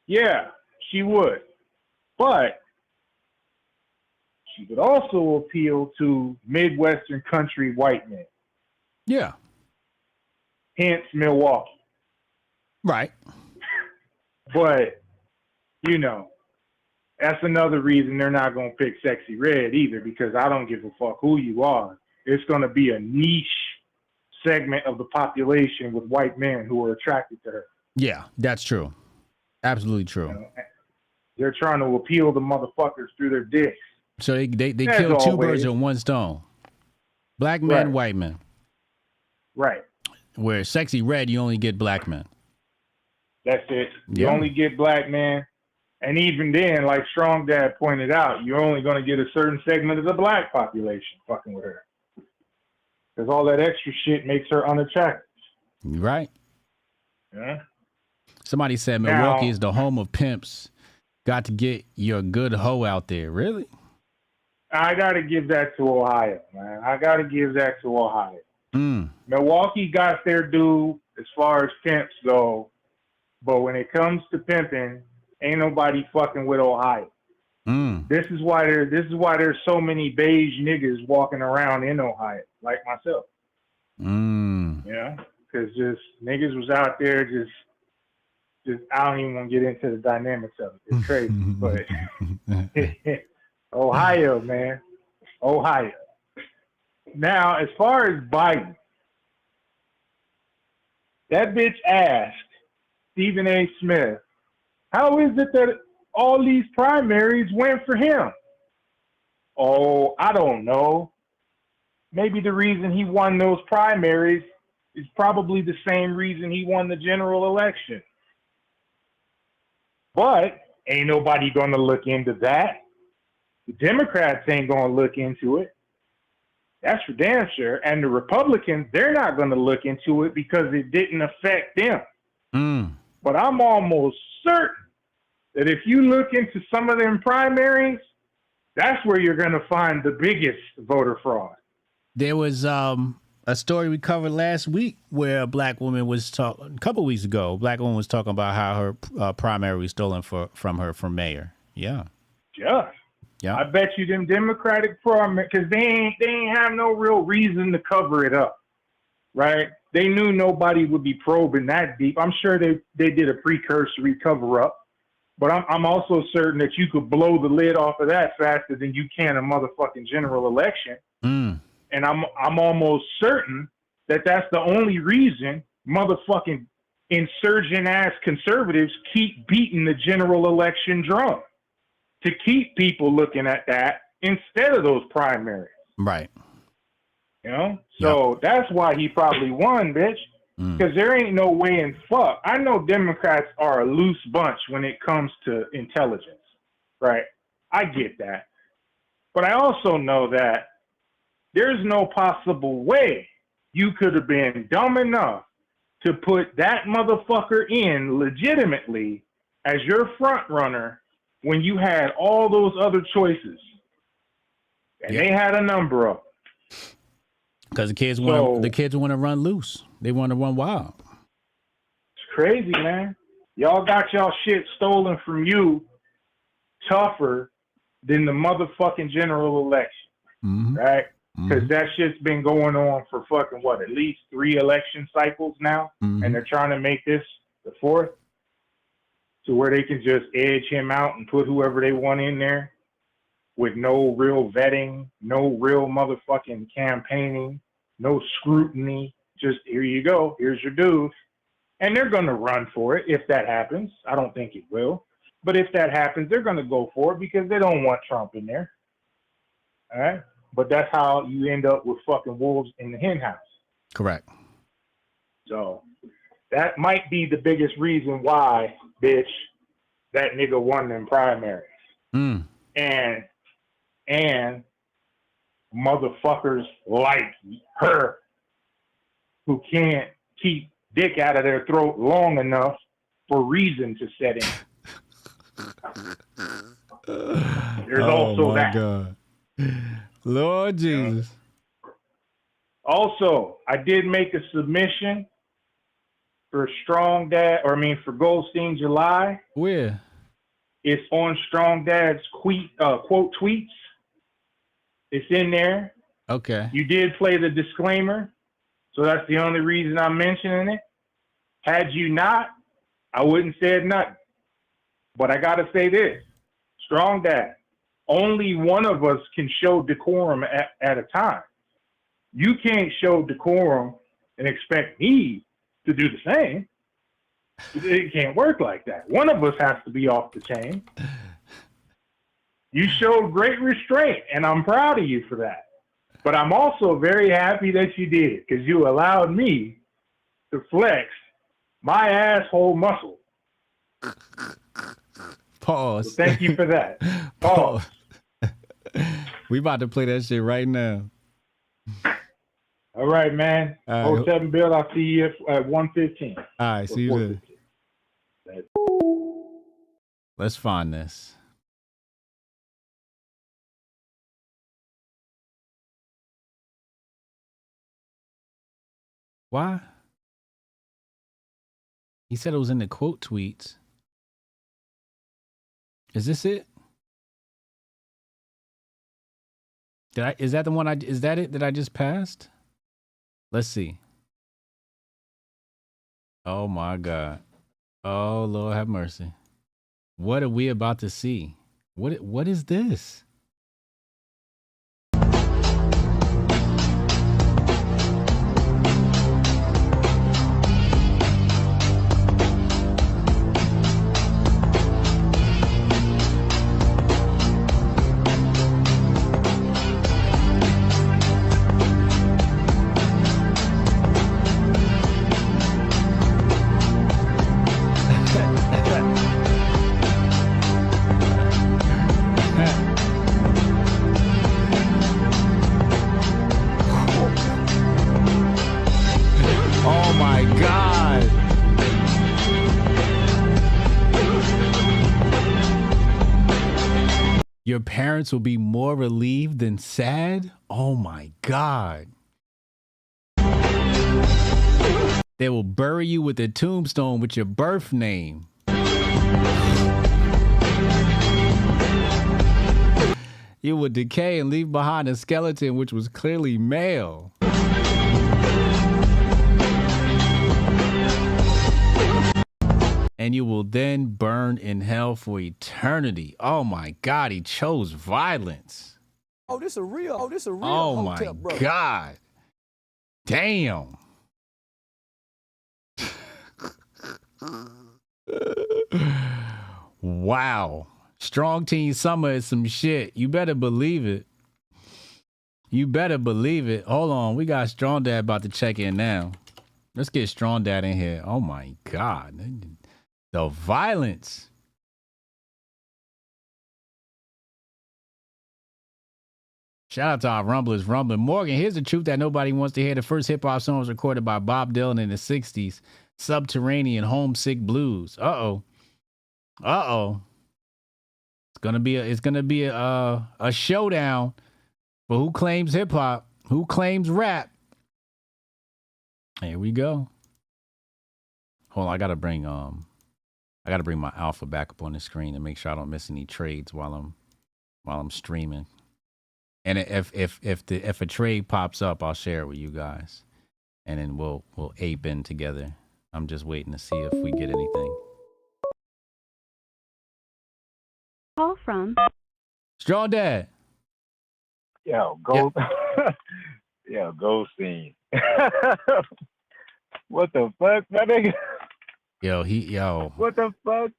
Yeah, she would. But she would also appeal to Midwestern country white men. Yeah. Hence Milwaukee. Right. But, you know, that's another reason they're not going to pick Sexy Red either, because I don't give a fuck who you are. It's going to be a niche segment of the population with white men who are attracted to her. Yeah, that's true. Absolutely true. You know, they're trying to appeal to motherfuckers through their dicks. So they kill two birds with one stone. Black men, white men. Right. Where Sexy Red, you only get black men. That's it. You only get black men. And even then, like Strong Dad pointed out, you're only going to get a certain segment of the black population fucking with her. Because all that extra shit makes her unattractive. Right. Yeah. Somebody said Milwaukee is the home of pimps. Got to get your good hoe out there. Really? I got to give that to Ohio, man. I got to give that to Ohio. Milwaukee got their due as far as pimps go. But when it comes to pimping, ain't nobody fucking with Ohio. This is why there's so many beige niggas walking around in Ohio, like myself. Yeah, because just niggas was out there just I don't even want to get into the dynamics of it. It's crazy, but Ohio, man, Ohio. Now, as far as Biden, that bitch asked Stephen A. Smith, how is it that all these primaries went for him? Oh, I don't know. Maybe the reason he won those primaries is probably the same reason he won the general election. But ain't nobody going to look into that. The Democrats ain't going to look into it. That's for damn sure. And the Republicans, they're not going to look into it because it didn't affect them. But I'm almost certain that if you look into some of them primaries, that's where you're going to find the biggest voter fraud. There was a story we covered last week where a black woman was talking, a couple weeks ago, a black woman was talking about how her primary was stolen from her for mayor. Yeah. Yeah. I bet you them Democratic primaries, because they ain't have no real reason to cover it up, right? They knew nobody would be probing that deep. I'm sure they did a precursory cover up. But I'm also certain that you could blow the lid off of that faster than you can a motherfucking general election. And I'm almost certain that that's the only reason motherfucking insurgent-ass conservatives keep beating the general election drum, to keep people looking at that instead of those primaries. Right. You know? So that's why he probably won, bitch. Because there ain't no way in fuck. I know Democrats are a loose bunch when it comes to intelligence, right? I get that. But I also know that there's no possible way you could have been dumb enough to put that motherfucker in legitimately as your front runner when you had all those other choices. And they had a number of them. Because the kids want to run loose. They want to run wild. It's crazy, man. Y'all got y'all shit stolen from you tougher than the motherfucking general election, right? Because that shit's been going on for fucking what, at least 3 election cycles now, and they're trying to make this the 4th, to where they can just edge him out and put whoever they want in there with no real vetting, no real motherfucking campaigning, no scrutiny. Just here you go, here's your dude. And they're going to run for it if that happens. I don't think it will. But if that happens, they're going to go for it because they don't want Trump in there. All right? But that's how you end up with fucking wolves in the hen house. Correct. So that might be the biggest reason why, bitch, that nigga won them primaries. And motherfuckers like her who can't keep dick out of their throat long enough for reason to set in. There's also that. God. Lord Jesus. Also, I did make a submission for for Goldstein July. Where? It's on Strong Dad's quote tweets. It's in there. Okay. You did play the disclaimer, so that's the only reason I'm mentioning it. Had you not, I wouldn't say nothing. But I gotta say this. Strong Dad, only one of us can show decorum at a time. You can't show decorum and expect me to do the same. It can't work like that. One of us has to be off the chain. You showed great restraint, and I'm proud of you for that. But I'm also very happy that you did it, because you allowed me to flex my asshole muscle. Pause. So thank you for that. Pause. We about to play that shit right now. All right, man. All right. 07 Bill, I'll see you at 1:15. All right, see you then. Let's find this. Why? He said it was in the quote tweets. Is this it? Is that the one is that it that I just passed? Let's see. Oh my God. Oh Lord have mercy. What are we about to see? What is this? Oh my God. Your parents will be more relieved than sad? Oh my God. They will bury you with a tombstone with your birth name. You would decay and leave behind a skeleton which was clearly male. And you will then burn in hell for eternity. Oh my God, he chose violence. Oh, this a real Oh my Hotep, bro. God. Damn. Wow. Strong Teen Summer is some shit. You better believe it. You better believe it. Hold on. We got Strong Dad about to check in now. Let's get Strong Dad in here. Oh, my God. The violence. Shout out to our rumblers rumbling. Morgan, here's the truth that nobody wants to hear. The first hip-hop song was recorded by Bob Dylan in the 60s. Subterranean Homesick Blues. Uh-oh. It's gonna be a showdown for who claims hip-hop, who claims rap. Here we go. Hold on, I gotta bring my alpha back up on the screen to make sure I don't miss any trades while I'm streaming. And if a trade pops up, I'll share it with you guys, and then we'll ape in together. I'm just waiting to see if we get anything. Call from Strong Dad. Yo, go. Yo, Goldstein. What the fuck, my nigga? Yo. What the fuck?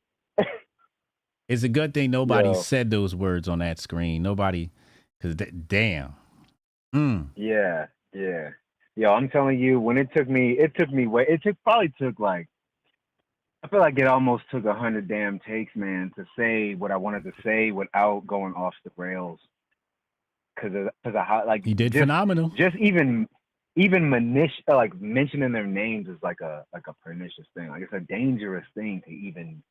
It's a good thing nobody said those words on that screen. Nobody. Cause damn. Yeah. Yo, I'm telling you, when it took probably took like, I feel like it almost took 100 damn takes, man, to say what I wanted to say without going off the rails. Cause of how, like, you did phenomenal. Just even mentioning their names is like a pernicious thing. Like, it's a dangerous thing to even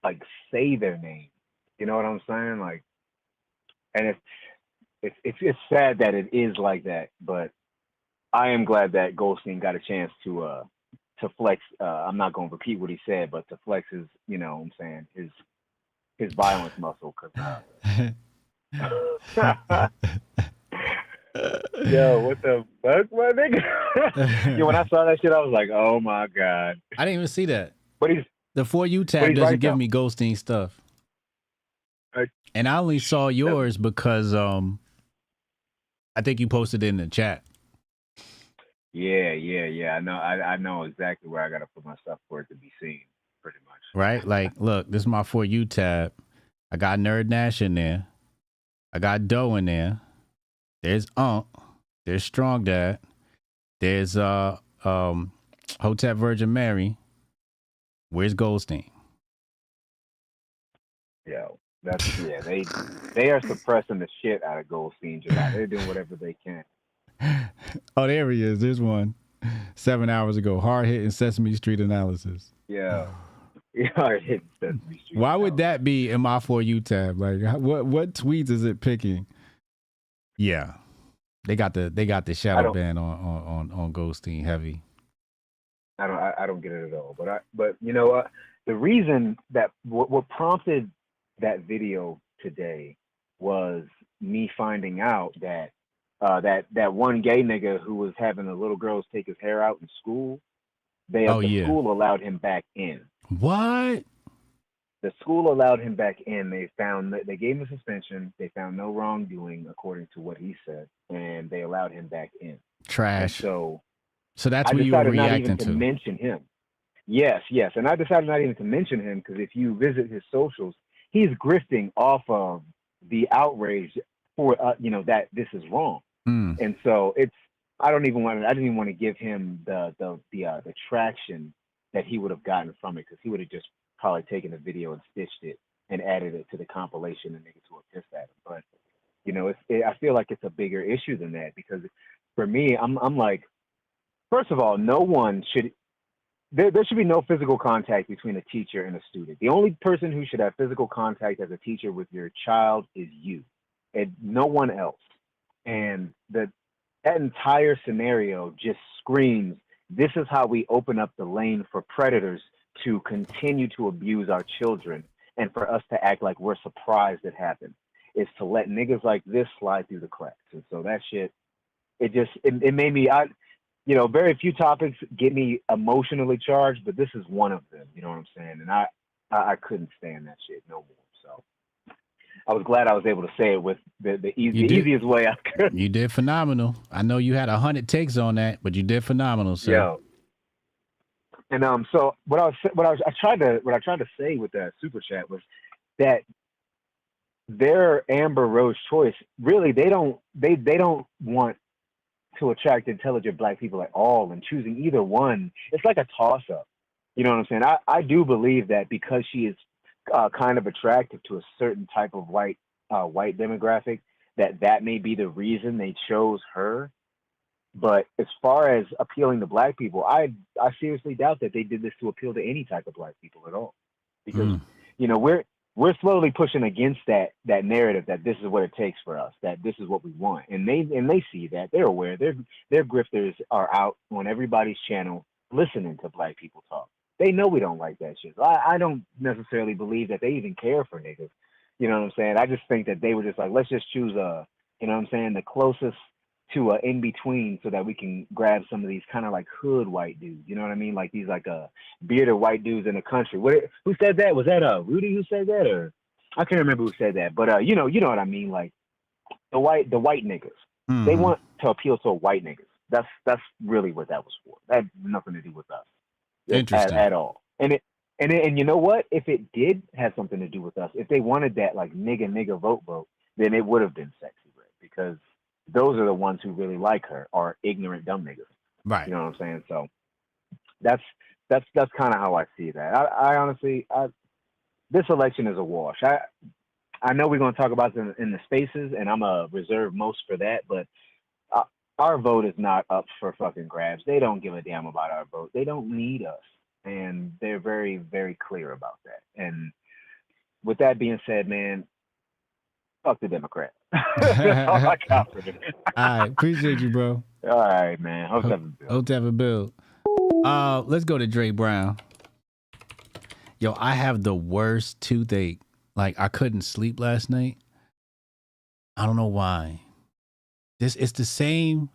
like say their name. You know what I'm saying? Like, and it's sad that it is like that, but I am glad that Goldstein got a chance to flex. I'm not going to repeat what he said, but to flex his, you know what I'm saying, his violence muscle. Yo, what the fuck, my nigga? Yo, when I saw that shit, I was like, oh my God. I didn't even see that. But the For You tab doesn't give me Goldstein stuff. And I only saw yours because I think you posted it in the chat. Yeah. I know exactly where I gotta put my stuff for it to be seen, pretty much. Right? Like, look, this is my For You tab. I got Nerd Nash in there. I got Doe in there. There's There's Strong Dad. There's Hotep Virgin Mary. Where's Goldstein? Yo, they are suppressing the shit out of Goldstein. They're doing whatever they can. Oh, there he is. There's one. 7 hours ago. Hard hitting Sesame Street analysis. Yeah. Hard hitting Sesame Street. Why would that be in my For You tab? Like, what tweets is it picking? Yeah. They got the shadow ban on Goldstein heavy. I don't get it at all. But you know what? The reason that what prompted that video today was me finding out that that one gay nigga who was having the little girls take his hair out in school, the school allowed him back in. What? The school allowed him back in. They gave him a suspension. They found no wrongdoing according to what he said, and they allowed him back in. Trash. And so that's what you were reacting to. Mention him. Yes, and I decided not even to mention him because if you visit his socials, he's grifting off of the outrage for that this is wrong. And so I didn't even want to give him the traction that he would have gotten from it, because he would have just probably taken the video and stitched it and added it to the compilation and niggas were pissed at him. But I feel like it's a bigger issue than that, because for me, I'm like, first of all, there should be no physical contact between a teacher and a student. The only person who should have physical contact as a teacher with your child is you, and no one else. And that entire scenario just screams, this is how we open up the lane for predators to continue to abuse our children, and for us to act like we're surprised it happened, is to let niggas like this slide through the cracks. And so that shit, it made me, very few topics get me emotionally charged, but this is one of them, you know what I'm saying? And I couldn't stand that shit no more. So I was glad I was able to say it with the easiest way I could. You did phenomenal. I know you had 100 takes on that, but you did phenomenal, sir. Yeah. And so what I tried to say with that super chat was that their Amber Rose choice, really, they don't want to attract intelligent black people at all, and choosing either one, it's like a toss up. You know what I'm saying? I do believe that because she is kind of attractive to a certain type of white demographic, that may be the reason they chose her. But as far as appealing to black people, I seriously doubt that they did this to appeal to any type of black people at all, because you know we're slowly pushing against that narrative that this is what it takes for us, that this is what we want, and they see that, they're aware, their grifters are out on everybody's channel listening to black people talk. They know we don't like that shit. I don't necessarily believe that they even care for niggas. You know what I'm saying? I just think that they were just like, let's just choose you know what I'm saying, the closest to in between, so that we can grab some of these kind of like hood white dudes. You know what I mean? Like these like bearded white dudes in the country. Who said that? Was that Rudy who said that, or I can't remember who said that? But you know what I mean? Like the white niggas. They want to appeal to white niggas. That's really what that was for. That had nothing to do with us. Interesting. At all. And you know what? If it did have something to do with us, if they wanted that like nigga vote, then it would have been Sexy Red, because those are the ones who really like her, are ignorant dumb niggas. Right. You know what I'm saying? So that's kind of how I see that. I honestly, this election is a wash. I know we're going to talk about it in the spaces, and I'm going to reserve most for that, but our vote is not up for fucking grabs. They don't give a damn about our vote. They don't need us. And they're very, very clear about that. And with that being said, man, fuck the Democrats. That's all I got for them. All right. Appreciate you, bro. All right, man. Hope to have a build. Let's go to Dre Brown. Yo, I have the worst toothache. Like, I couldn't sleep last night. I don't know why. It's the same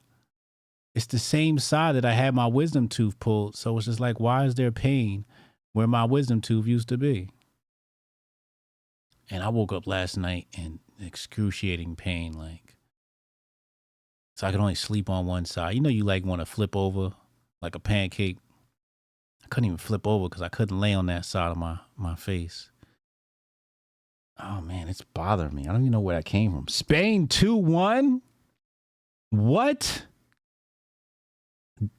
side that I had my wisdom tooth pulled. So it's just like, why is there pain where my wisdom tooth used to be? And I woke up last night in excruciating pain, like, so I could only sleep on one side. You know, you like want to flip over like a pancake. I couldn't even flip over because I couldn't lay on that side of my face. Oh man, it's bothering me. I don't even know where that came from. Spain 2-1? What?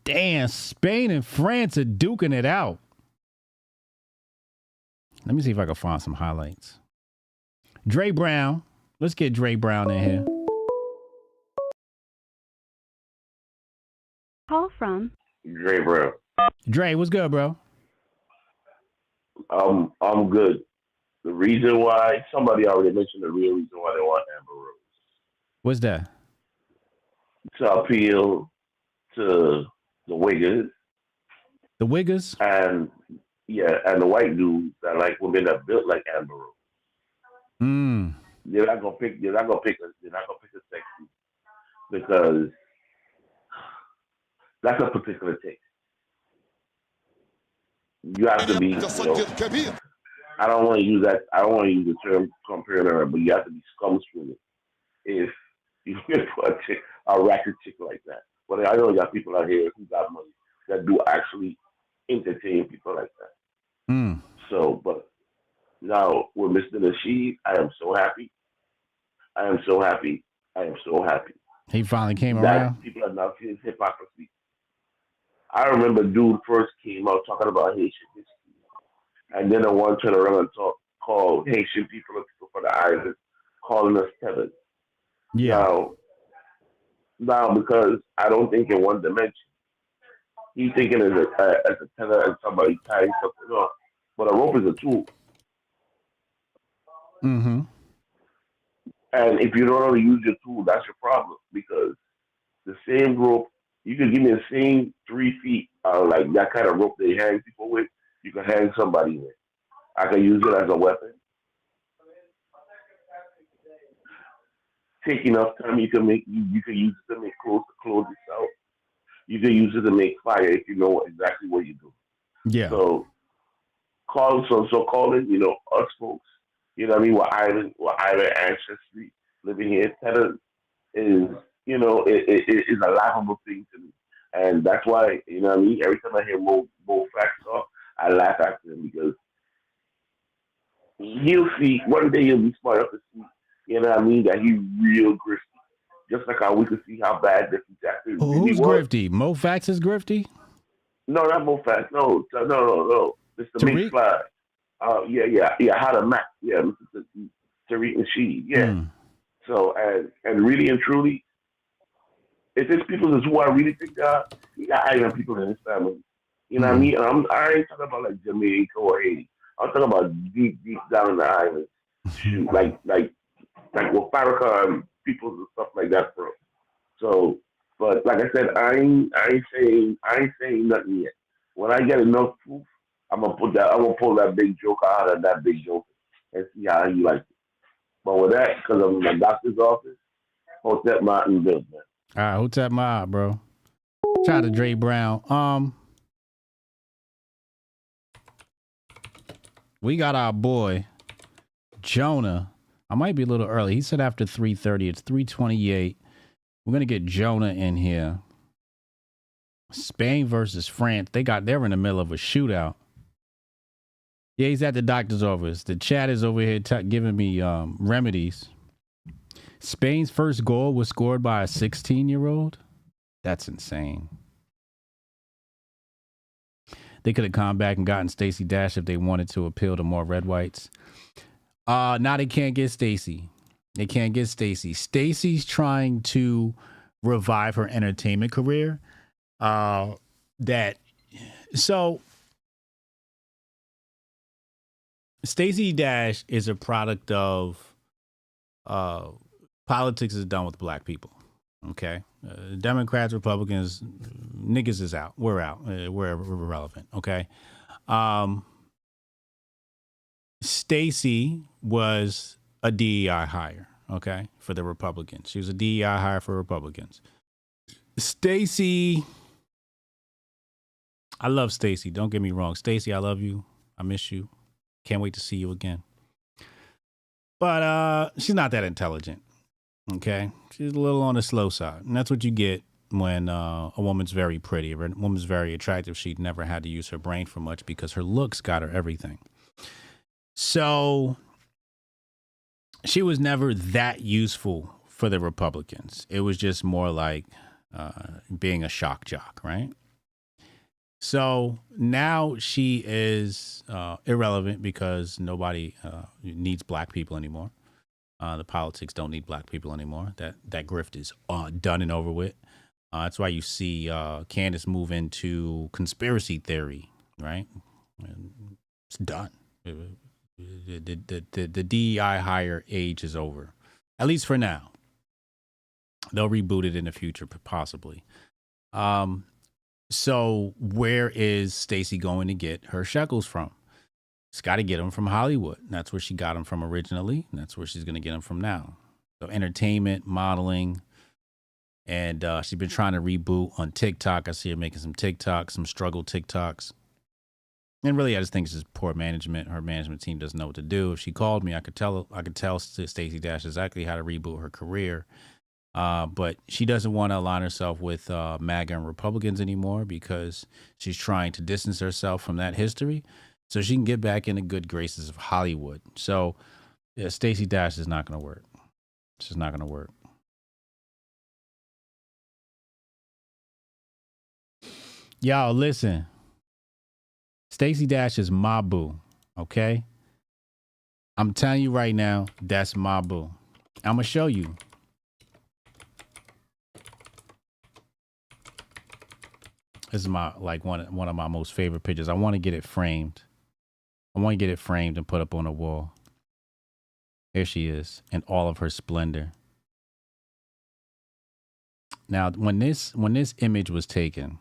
Damn, Spain and France are duking it out. Let me see if I can find some highlights. Dre Brown. Let's get Dre Brown in here. Call from Dre Brown. Dre, what's good, bro? I'm good. The reason why, somebody already mentioned the real reason why they want Amber Rose. What's that? To appeal to the Wiggers. The Wiggers? And the white dudes that like women that built like Amber Rose. They're not gonna pick a sexy, because that's a particular taste. You have to be, I don't want to use the term comparing her, but you have to be scumswinging if you put a racket chick like that. But I know you got people out here who got money that do actually entertain people like that. So, but now with Mr. Nasheed, I am so happy. He finally came that around. People are now seeing hypocrisy. I remember dude first came out talking about Haitian history, and then the one turned around and called Haitian people and people from the island, calling us Tevin. Yeah. Now, because I don't think in one dimension, he's thinking as a tether and somebody tying something off. But a rope is a tool. Mm-hmm. And if you don't know how to use your tool, that's your problem. Because the same rope, you can give me the same 3 feet, like that kind of rope they hang people with, you can hang somebody with. I can use it as a weapon. Take enough time, you can use it to make clothes to clothe yourself. You can use it to make fire if you know exactly what you do. Yeah. So calling, us folks, you know what I mean, we're Iron ancestry living here. Tether is, it is a laughable thing to me. And that's why, you know what I mean, every time I hear Mo Facts talk, I laugh at him, because he'll see, one day he'll be smart enough to see You know what I mean? That he real grifty. Just like how we could see how bad Grifty Jackson really Who's was. Grifty? Mo Fax is Grifty? No, not Mo Fast. No. It's the Mink Tariq? Fly. Yeah. How to Mac. Yeah, Mr. Tariq Nasheed. Yeah. So, and really and truly, if it's people that's who I really think he got island people in his family. You know what I mean? And I ain't talking about like Jamaica or Haiti. I'm talking about deep down in the islands. Shoot, like with Farrakhan people and stuff like that, bro. So, but like I said, I ain't saying nothing yet. When I get enough proof, I'm gonna pull that big joker out of that big joker and see how he likes it. But with that, because I'm in the doctor's office, Hotep Martin Bill, man. All right, Hotep Mob, bro. Shout out to Dre Brown. We got our boy Jonah. I might be a little early. He said after 3:30. It's 3:28. We're gonna get Jonah in here. Spain versus France. They're in the middle of a shootout. Yeah, he's at the doctor's office. The chat is over here giving me remedies. Spain's first goal was scored by a 16-year-old. That's insane. They could have come back and gotten Stacey Dash if they wanted to appeal to more red whites. Now they can't get Stacey. They can't get Stacey. Stacey's trying to revive her entertainment career. Stacey Dash is a product of politics is done with black people. Okay, Democrats, Republicans, niggas is out. We're out. We're irrelevant. Okay. Stacey was a DEI hire. Okay, for the Republicans. She was a DEI hire for Republicans. Stacey, I love Stacey. Don't get me wrong. Stacey, I love you. I miss you. Can't wait to see you again. But she's not that intelligent. Okay? She's a little on the slow side. And that's what you get when a woman's very pretty. A woman's very attractive. She never had to use her brain for much because her looks got her everything. So she was never that useful for the Republicans. It was just more like being a shock jock, right? So now she is irrelevant because nobody needs black people anymore. The politics don't need black people anymore. That grift is done and over with. That's why you see Candace move into conspiracy theory, right? It's done. The DEI hire age is over, at least for now. They'll reboot it in the future, possibly. So where is Stacey going to get her shekels from? She's got to get them from Hollywood. That's where she got them from originally. And that's where she's going to get them from now. So entertainment, modeling. And she's been trying to reboot on TikTok. I see her making some TikToks, some struggle TikToks. And really, I just think it's just poor management. Her management team doesn't know what to do. If she called me, I could tell Stacey Dash exactly how to reboot her career. But she doesn't want to align herself with MAGA and Republicans anymore because she's trying to distance herself from that history so she can get back in the good graces of Hollywood. So yeah, Stacey Dash is not going to work. It's just not going to work. Y'all, listen. Stacey Dash is my boo, okay? I'm telling you right now, that's my boo. I'm going to show you. This is my one of my most favorite pictures. I want to get it framed. I want to get it framed and put up on a wall. Here she is in all of her splendor. Now, when this image was taken,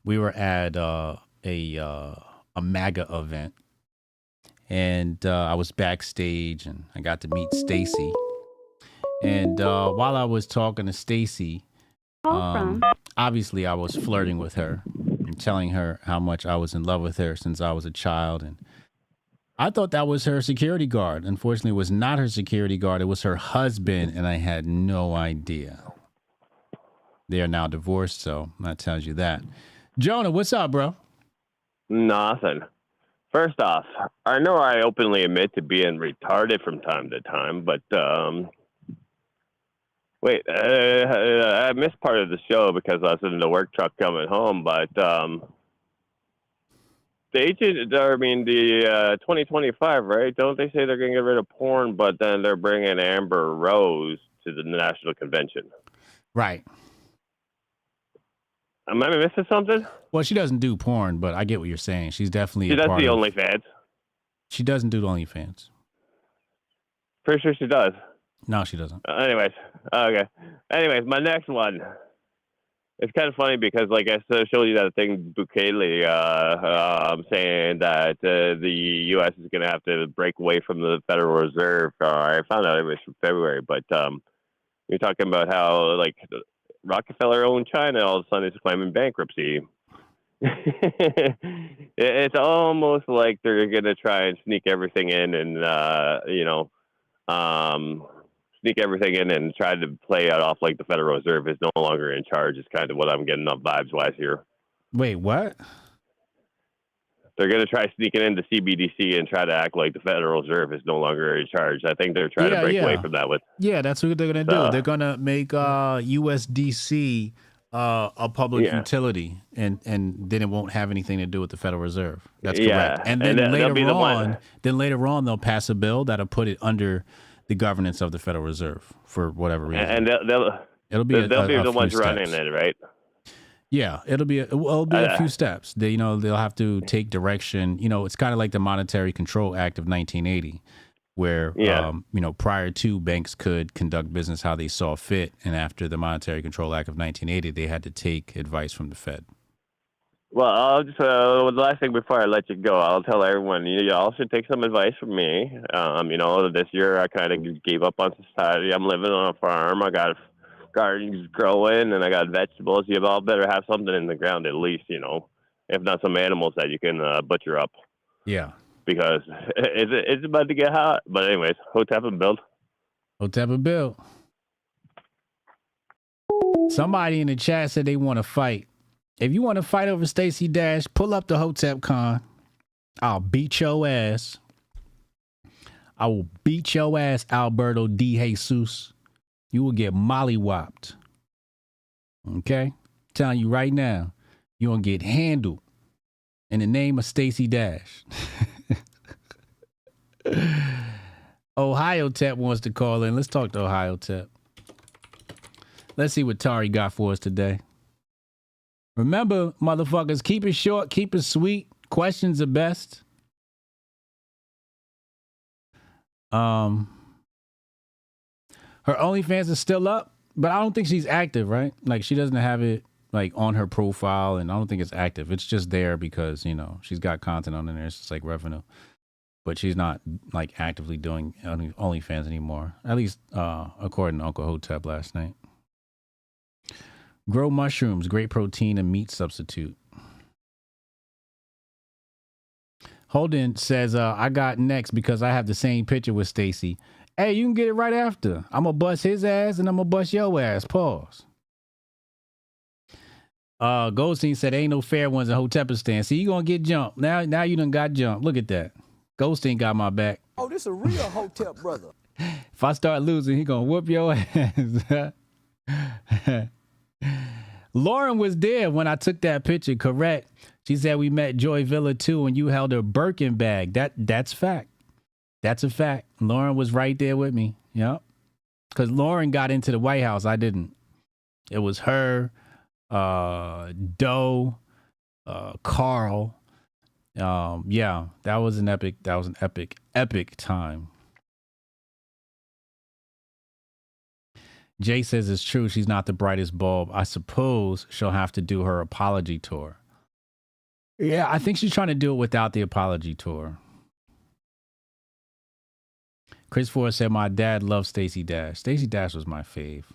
we were at a MAGA event, and I was backstage, and I got to meet Stacey. And while I was talking to Stacey, obviously I was flirting with her and telling her how much I was in love with her since I was a child. And I thought that was her security guard. Unfortunately, it was not her security guard. It was her husband, and I had no idea. They are now divorced, so that tells you that. Jonah, what's up, bro? Nothing. First off, I know I openly admit to being retarded from time to time, but wait, I missed part of the show because I was in the work truck coming home. But the 2025, right? Don't they say they're going to get rid of porn, but then they're bringing Amber Rose to the National Convention? Right. Am I missing something? Well, she doesn't do porn, but I get what you're saying. She's definitely She does the of, OnlyFans. She doesn't do the OnlyFans. Pretty sure she does. No, she doesn't. Anyways, okay. Anyways, my next one. It's kind of funny because, like I showed you that thing, Bukele, saying that the U.S. is going to have to break away from the Federal Reserve. I found out it was from February, but you're talking about how, like, Rockefeller owned China, all of a sudden it's claiming bankruptcy. It's almost like they're going to try and sneak everything in and, sneak everything in and try to play it off like the Federal Reserve is no longer in charge is kind of what I'm getting up vibes-wise here. Wait, what? They're going to try sneaking into CBDC and try to act like the Federal Reserve is no longer in charge. I think they're trying to break away from that. Yeah, that's what they're going to do. They're going to make USDC a public utility, and then it won't have anything to do with the Federal Reserve. That's correct. And then later on, they'll pass a bill that'll put it under the governance of the Federal Reserve for whatever reason. And they'll be the ones running it, right? Yeah, it'll be a few steps. They'll have to take direction. It's kind of like the Monetary Control Act of 1980, where prior to, banks could conduct business how they saw fit, and after the Monetary Control Act of 1980, they had to take advice from the Fed. Well, I'll just the last thing before I let you go, I'll tell everyone y'all should take some advice from me. This year I kind of gave up on society. I'm living on a farm. I got gardens growing, and I got vegetables. You all better have something in the ground at least, if not some animals that you can butcher up. Yeah. Because it's about to get hot. But anyways, Hotep and build. Hotep and build. Somebody in the chat said they want to fight. If you want to fight over Stacey Dash, pull up the Hotep Con. I'll beat your ass. I will beat your ass, Alberto D. Jesus. You will get mollywopped. Okay? Telling you right now, you're going to get handled in the name of Stacey Dash. Ohio Tep wants to call in. Let's talk to Ohio Tep. Let's see what Tari got for us today. Remember, motherfuckers, keep it short, keep it sweet. Questions are best. Her OnlyFans is still up, but I don't think she's active, right? Like, she doesn't have it like on her profile, and I don't think it's active. It's just there because, she's got content on there. It's just like revenue. But she's not like actively doing OnlyFans anymore. At least according to Uncle Hotep last night. Grow mushrooms, great protein and meat substitute. Holden says, I got next because I have the same picture with Stacey. Hey, you can get it right after. I'm going to bust his ass and I'm going to bust your ass. Pause. Goldstein said, ain't no fair ones in Hotepistan. See, you going to get jumped. Now you done got jumped. Look at that. Goldstein got my back. Oh, this a real Hotep brother. If I start losing, he going to whoop your ass. Lauren was there when I took that picture, correct? She said we met Joy Villa too and you held her Birkin bag. That's fact. That's a fact. Lauren was right there with me. Yep. Because Lauren got into the White House. I didn't. It was her, Doe, Carl. Yeah, that was an epic time. Jay says it's true. She's not the brightest bulb. I suppose she'll have to do her apology tour. Yeah, I think she's trying to do it without the apology tour. Chris Ford said, my dad loves Stacey Dash. Stacey Dash was my fave.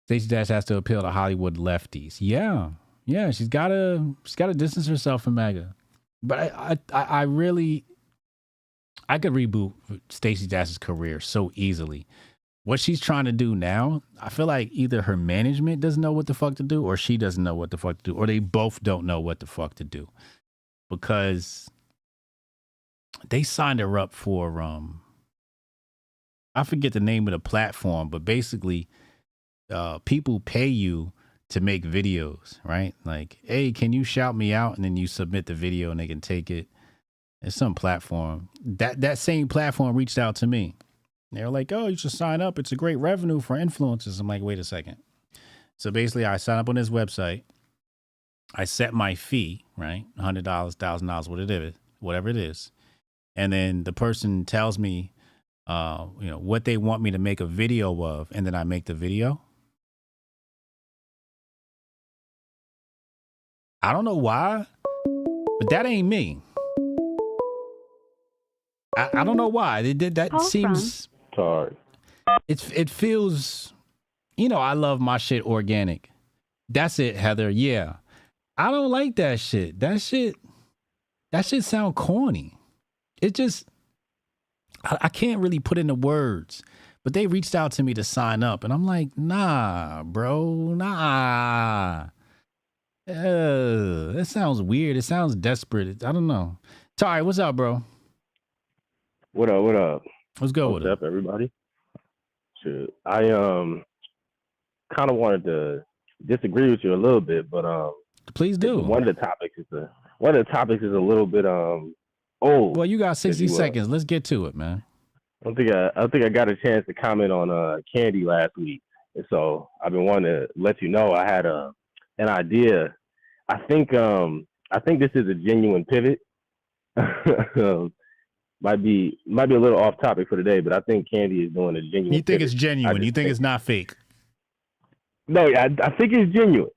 Stacey Dash has to appeal to Hollywood lefties. Yeah, she's got to distance herself from MAGA. But I really could reboot Stacey Dash's career so easily. What she's trying to do now, I feel like either her management doesn't know what the fuck to do, or she doesn't know what the fuck to do, or they both don't know what the fuck to do. because they signed her up for I forget the name of the platform, but basically people pay you to make videos, right? Like, hey, can you shout me out? And then you submit the video and they can take it. It's some platform. That same platform reached out to me. They were like, oh, you should sign up. It's a great revenue for influencers. I'm like, wait a second. So basically I sign up on this website. I set my fee, right? $100, $1,000, whatever it is. And then the person tells me, what they want me to make a video of. And then I make the video. I don't know why, but that ain't me. I don't know why they did that. Seems hard. It feels, I love my shit organic. That's it, Heather. Yeah, I don't like that shit. That shit sound corny. It just, I can't really put into words. But they reached out to me to sign up, and I'm like, nah, bro, nah. That sounds weird. It sounds desperate. I don't know. Tari, what's up, bro? What up? What up? What's good with it? What's up, everybody? Shit. I kind of wanted to disagree with you a little bit, but please do. One of the topics is a little bit old. Well, you got 60 seconds. Let's get to it, man. I don't think I got a chance to comment on Candy last week, and so I've been wanting to let you know I had an idea. I think this is a genuine pivot. Might be a little off topic for today, but I think Candy is doing a genuine. You think pivot. It's genuine? You think it's not fake? No, I think it's genuine.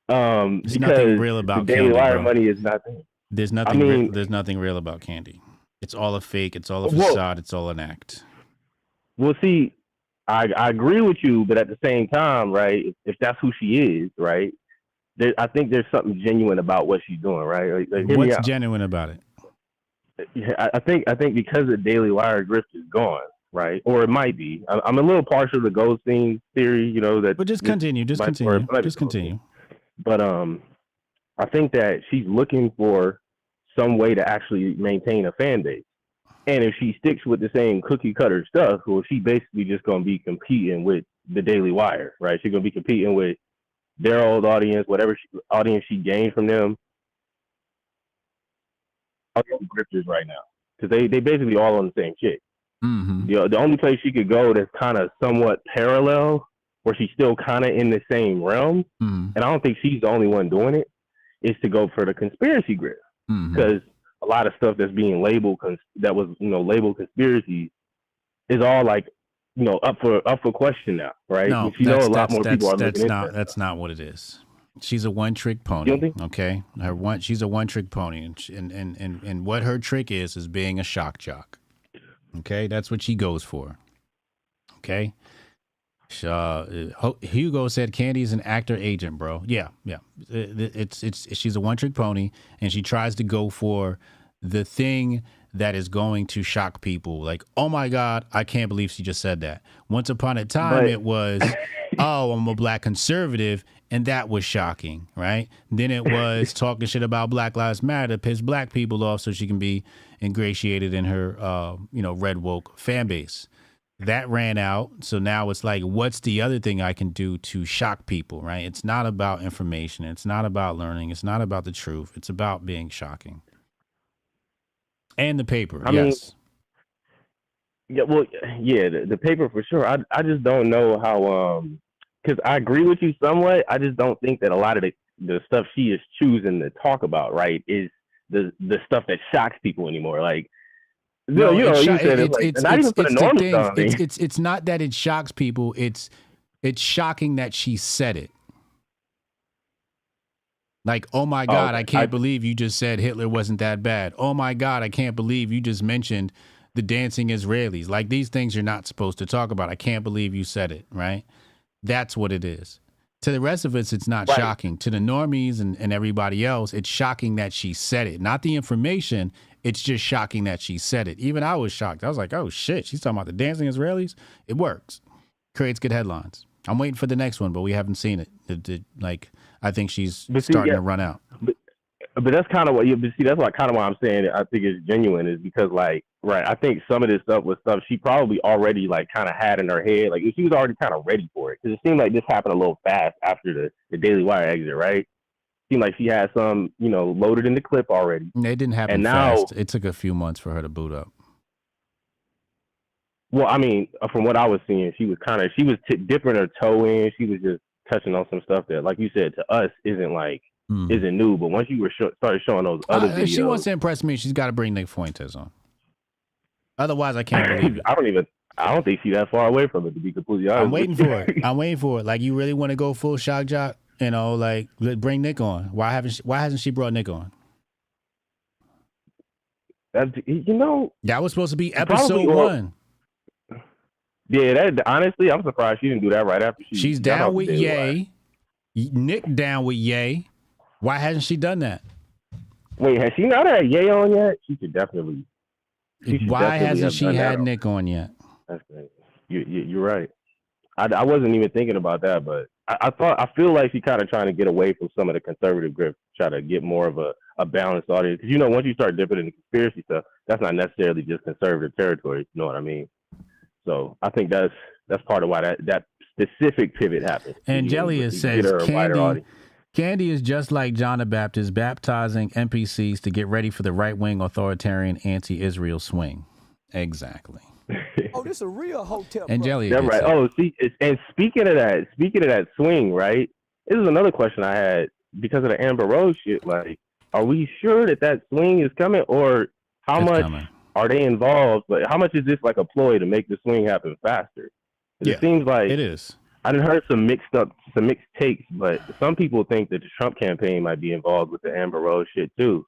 There's nothing real about the Daily Wire money is nothing. There's nothing. There's nothing real about Candy. It's all a fake. It's all a facade. It's all an act. Well, see, I agree with you, but at the same time, right? If that's who she is, right? I think there's something genuine about what she's doing, right? Like, what's genuine about it? I think because the Daily Wire Grift is gone, right? Or it might be. I'm a little partial to Goldstein's theory, that. But just continue. But I think that she's looking for some way to actually maintain a fan base. And if she sticks with the same cookie cutter stuff, well, she basically just going to be competing with the Daily Wire, right? She's going to be competing with their old audience, whatever audience she gained from them. Grifters right now, because they basically all on the same shit. Mm-hmm. The only place she could go that's kind of somewhat parallel, where she's still kind of in the same realm, and I don't think she's the only one doing it, is to go for the conspiracy grift, because a lot of stuff that's being labeled labeled conspiracy is all like up for question now, right? No, a lot more people are looking into that. That's not what it is. She's a one-trick pony. Okay, she's a one-trick pony, and what her trick is being a shock jock. Okay, that's what she goes for. Okay, Hugo said Candy's an actor agent, bro. Yeah. She's a one-trick pony, and she tries to go for the thing that is going to shock people. Like, oh my God, I can't believe she just said that. Once upon a time, it was, oh, I'm a black conservative. And that was shocking, right? Then it was talking shit about Black Lives Matter to piss black people off so she can be ingratiated in her, red woke fan base. That ran out. So now it's like, what's the other thing I can do to shock people, right? It's not about information. It's not about learning. It's not about the truth. It's about being shocking. And the paper, yes. The paper for sure. I just don't know how... Because I agree with you somewhat. I just don't think that a lot of the stuff she is choosing to talk about, right, is the stuff that shocks people anymore. Like, it's not that it shocks people. It's shocking that she said it. Like, oh my God, I can't believe you just said Hitler wasn't that bad. Oh my God, I can't believe you just mentioned the dancing Israelis. Like, these things you're not supposed to talk about. I can't believe you said it, right? That's what it is. To the rest of us, it's not shocking. To the normies and everybody else, it's shocking that she said it. Not the information. It's just shocking that she said it. Even I was shocked. I was like, oh, shit. She's talking about the dancing Israelis? It works. Creates good headlines. I'm waiting for the next one, but we haven't seen it. I think she's starting to run out. But that's kind of what you see. That's what kind of why I'm saying I think it's genuine is because like, right. I think some of this stuff was stuff she probably already like kind of had in her head. Like she was already kind of ready for it because it seemed like this happened a little fast after the Daily Wire exit, right? Seemed like she had some, loaded in the clip already. It didn't happen and now, fast. It took a few months for her to boot up. Well, I mean, from what I was seeing, she was dipping her toe in. She was just touching on some stuff that, like you said, to us isn't new. But once you were started showing those other videos, if she wants to impress me, she's got to bring Nick Fuentes on. Otherwise, I can't believe it. I don't think she's that far away from it, to be completely honest. I'm waiting for it. Like, you really want to go full shock jock? Like, bring Nick on. Why hasn't she brought Nick on? That was supposed to be episode 1. Yeah, honestly, I'm surprised she didn't do that right after she's down with Ye. Nick down with Ye. Why hasn't she done that? Wait, has she not had Ye on yet? She should definitely. Why hasn't she had Nick on yet? That's great. You're right. I wasn't even thinking about that, but I feel like she kind of trying to get away from some of the conservative grift, try to get more of a balanced audience. Because once you start dipping into conspiracy stuff, that's not necessarily just conservative territory. You know what I mean? So I think that's part of why that specific pivot happened. Angelia says Candy is just like John the Baptist baptizing NPCs to get ready for the right-wing authoritarian anti-Israel swing. Exactly. Oh, this is a real Hotep. Angelia, that's right. Oh, see, and speaking of that swing, right? This is another question I had because of the Amber Rose shit. Like, are we sure that swing is coming, or how much are they involved? But how much is this like a ploy to make the swing happen faster? Yeah, it seems like it is. I done heard some mixed takes, but some people think that the Trump campaign might be involved with the Amber Rose shit too.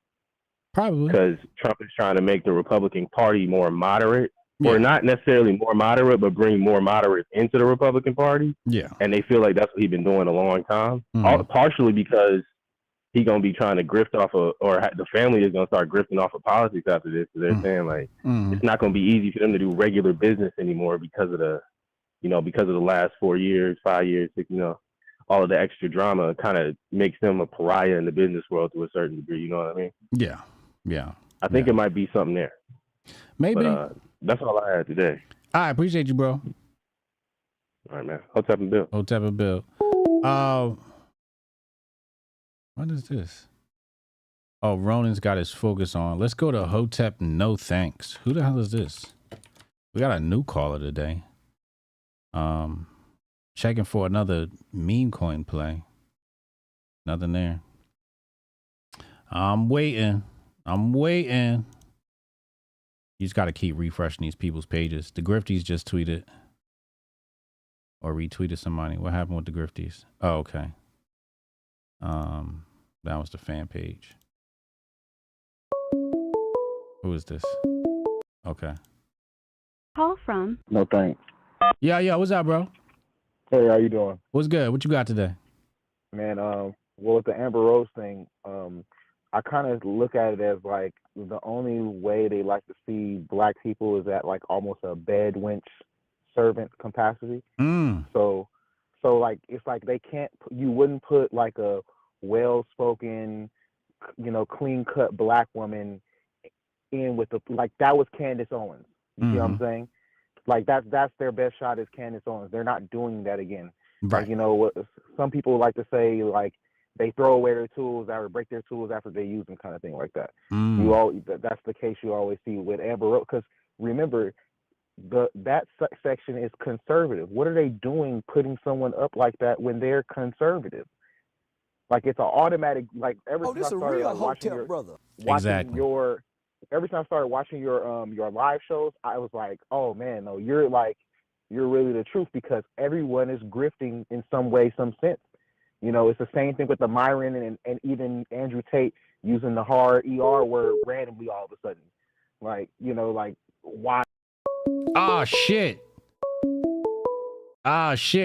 Probably because Trump is trying to make the Republican Party more moderate, or not necessarily more moderate, but bring more moderates into the Republican Party. Yeah, and they feel like that's what he's been doing a long time. Partially because he's gonna be trying to grift off of, or the family is gonna start grifting off of politics after this. So they're saying like it's not gonna be easy for them to do regular business anymore because of the last 4 years, 5 years, 6, all of the extra drama kind of makes them a pariah in the business world to a certain degree. You know what I mean? Yeah. I think it might be something there. Maybe. But, that's all I had today. I appreciate you, bro. All right, man. Hotep and Bill. What is this? Oh, Ronan's got his focus on. Let's go to Hotep. No thanks. Who the hell is this? We got a new caller today. Checking for another meme coin play. Nothing there. I'm waiting. You just got to keep refreshing these people's pages. The Grifties just tweeted or retweeted somebody. What happened with the Grifties? Oh, okay. That was the fan page. Who is this? Okay. Call from. No thanks. Yeah. What's up, bro? Hey, how you doing? What's good? What you got today? Man, well, with the Amber Rose thing, I kind of look at it as like the only way they like to see black people is at like almost a bed wench servant capacity. So like it's like they can't. You wouldn't put like a well-spoken, clean cut black woman in with that was Candace Owens. You see what I'm saying? Like that's their best shot is Candace Owens. They're not doing that again. Right. Like, what some people like to say, like they throw away their tools or break their tools after they use them, kind of thing like that. That's the case you always see with Amber Rose. Because remember, that section is conservative. What are they doing putting someone up like that when they're conservative? Like it's an automatic. Like every time I started watching your live shows, I was like, oh man, no, you're really the truth, because everyone is grifting in some way, some sense. It's the same thing with the Myron and even Andrew Tate using the hard ER word randomly all of a sudden. Like, why? Ah, shit,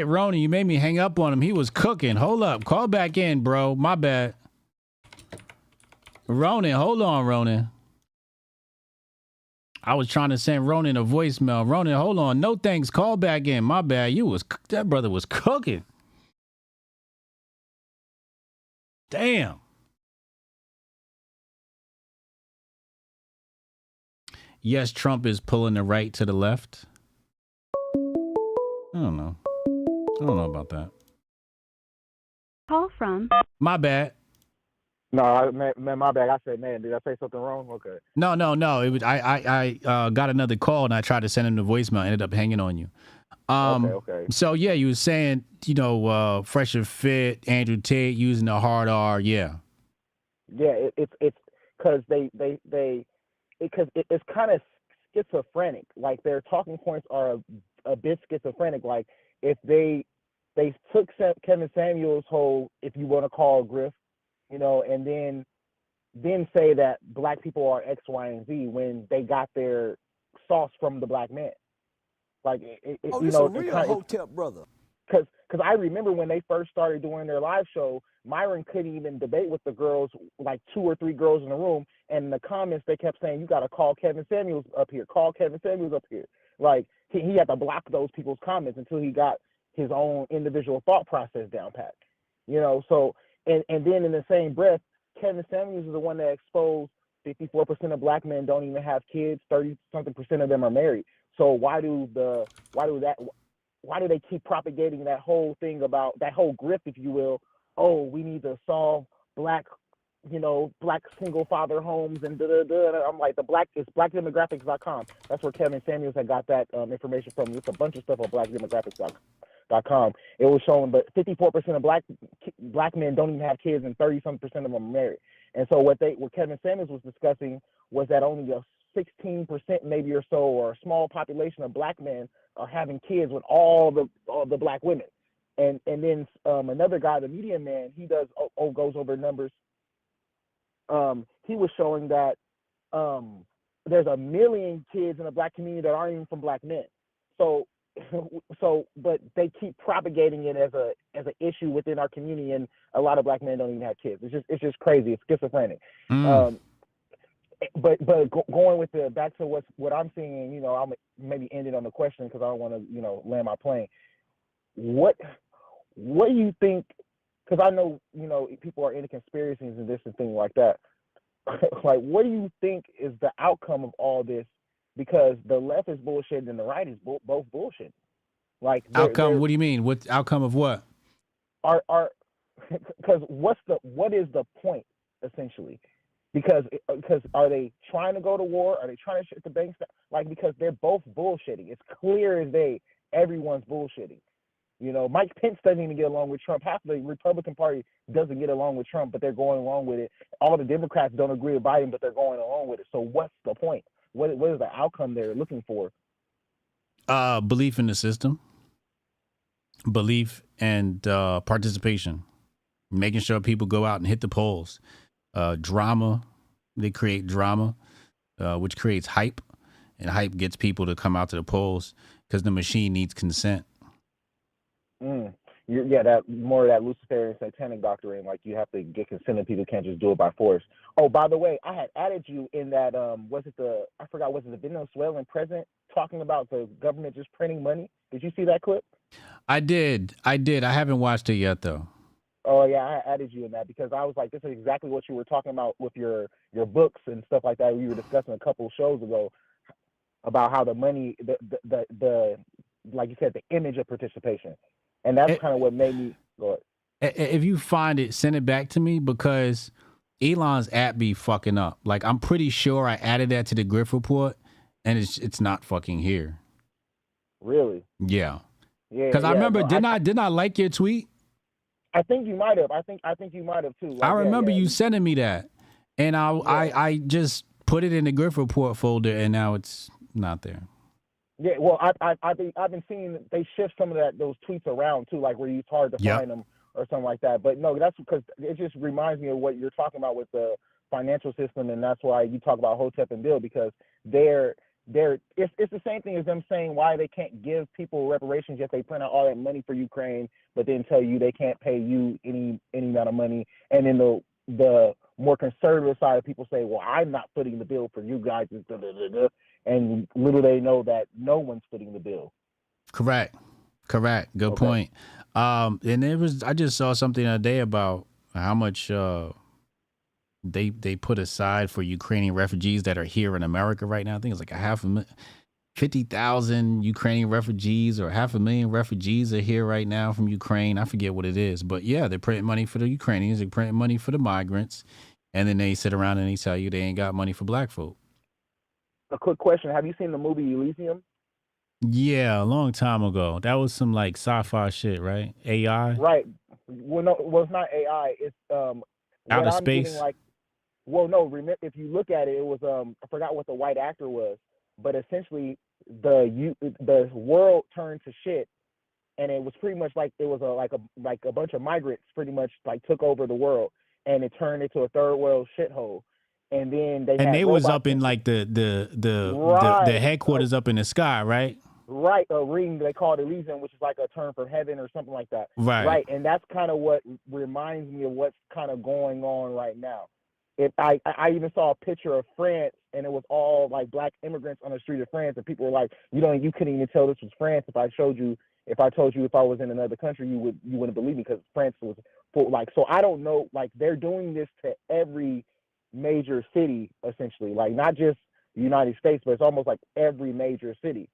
Ronnie, you made me hang up on him. He was cooking. Hold up. Call back in, bro. My bad. Ronan, hold on, Ronan. I was trying to send Ronan a voicemail. Ronan, hold on. No thanks. Call back in. My bad. That brother was cooking. Damn. yes, Trump is pulling the right to the left. I don't know. I don't know about that. Call from. My bad. No, man, my bad. I said, man, did I say something wrong? Okay. No. It was I got another call and I tried to send him the voicemail. I ended up hanging on you. Okay. So yeah, you were saying, Fresh and Fit, Andrew Tate using the hard R. Yeah. Yeah, it's because it's kind of schizophrenic. Like their talking points are a bit schizophrenic. Like if they took Kevin Samuels' whole, if you want to call Grift, and then say that black people are X, Y, and Z when they got their sauce from the black man. Like this a real Hotep brother. Because I remember when they first started doing their live show, Myron couldn't even debate with the girls, like 2 or 3 girls in the room. And in the comments, they kept saying, you got to call Kevin Samuels up here. Call Kevin Samuels up here. Like, he had to block those people's comments until he got his own individual thought process down pat. So, and then in the same breath, Kevin Samuels is the one that exposed 54% of black men don't even have kids, 30-something% of them are married. So why do they keep propagating that whole thing about that whole grift, if you will? Oh, we need to solve black single father homes and da da da. I'm like, it's blackdemographics.com. That's where Kevin Samuels had got that information from. It's a bunch of stuff on blackdemographics.com. It was showing, but 54% of black men don't even have kids, and 30-something% of them are married. And so what Kevin Samuels was discussing was that only a 16% maybe or so, or a small population of black men are having kids with all the black women. And then another guy, the Medium Man, he goes over numbers. He was showing that there's 1 million kids in the black community that aren't even from black men. So but they keep propagating it as an issue within our community, and a lot of black men don't even have kids. It's just crazy. It's schizophrenic. But going with back to what I'm seeing, I'll maybe end it on the question because I don't want to, land my plane. What do you think? Because I know, people are into conspiracies and this and things like that. Like, what do you think is the outcome of all this? Because the left is bullshit and the right is both bullshit. Like outcome. What do you mean? What outcome of what? Because what is the point essentially? Because are they trying to go to war? Are they trying to shut the banks down? Like, because they're both bullshitting. It's clear as day. Everyone's bullshitting. Mike Pence doesn't even get along with Trump. Half the Republican Party doesn't get along with Trump, but they're going along with it. All the Democrats don't agree with Biden, but they're going along with it. So what's the point? What is the outcome they're looking for? Belief in the system. Belief and participation. Making sure people go out and hit the polls. Drama. They create drama, which creates hype. And hype gets people to come out to the polls because the machine needs consent. Yeah, that more of that Luciferian satanic doctrine, like you have to get consent and people can't just do it by force. Oh, by the way, I had added you in that, was it the Venezuelan president talking about the government just printing money? Did you see that clip? I did. I haven't watched it yet, though. Oh, yeah, I added you in that because I was like, this is exactly what you were talking about with your books and stuff like that. We were discussing a couple of shows ago about how the money, the like you said, the image of participation. And that's kind of what made me go ahead. If you find it, send it back to me because Elon's app be fucking up. Like, I'm pretty sure I added that to the Grift report and it's not fucking here. Really? Yeah. Yeah. Because I remember, didn't I like your tweet? I think you might have. I think you might have too. Like, I remember you sending me that. And I just put it in the Grift report folder and now it's not there. Yeah, well, I've been seeing they shift some of those tweets around too, like where it's hard to find them or something like that. But no, that's because it just reminds me of what you're talking about with the financial system, and that's why you talk about Hotep and Bill because it's the same thing as them saying why they can't give people reparations yet they print out all that money for Ukraine, but then tell you they can't pay you any amount of money, and then the more conservative side of people say, well, I'm not footing the bill for you guys. And little they know that no one's footing the bill. Correct. Good point. And I just saw something the other day about how much they put aside for Ukrainian refugees that are here in America right now. I think it's like 50,000 Ukrainian refugees or 500,000 refugees are here right now from Ukraine. I forget what it is, but yeah, they're printing money for the Ukrainians, they're printing money for the migrants, and then they sit around and they tell you they ain't got money for black folk. A quick question: have you seen the movie Elysium? Yeah, a long time ago. That was some like sci-fi shit, right? AI. Right. Well, no, well, it's not AI. It's Outer what I'm space. getting like. Well, no. Remember, if you look at it, it was I forgot what the white actor was, but essentially the world turned to shit, and it was pretty much like it was a bunch of migrants pretty much like took over the world, and it turned into a third world shithole. And then they was up in like the headquarters up in the sky, right? Right, a ring they call it Elysium, which is like a term for heaven or something like that. Right, and that's kind of what reminds me of what's kind of going on right now. I even saw a picture of France, and it was all like black immigrants on the street of France, and people were like, you couldn't even tell this was France if I told you if I was in another country, you wouldn't believe me because France was full. Like, so I don't know, like they're doing this to every major city essentially, like not just the United States, but it's almost like every major city.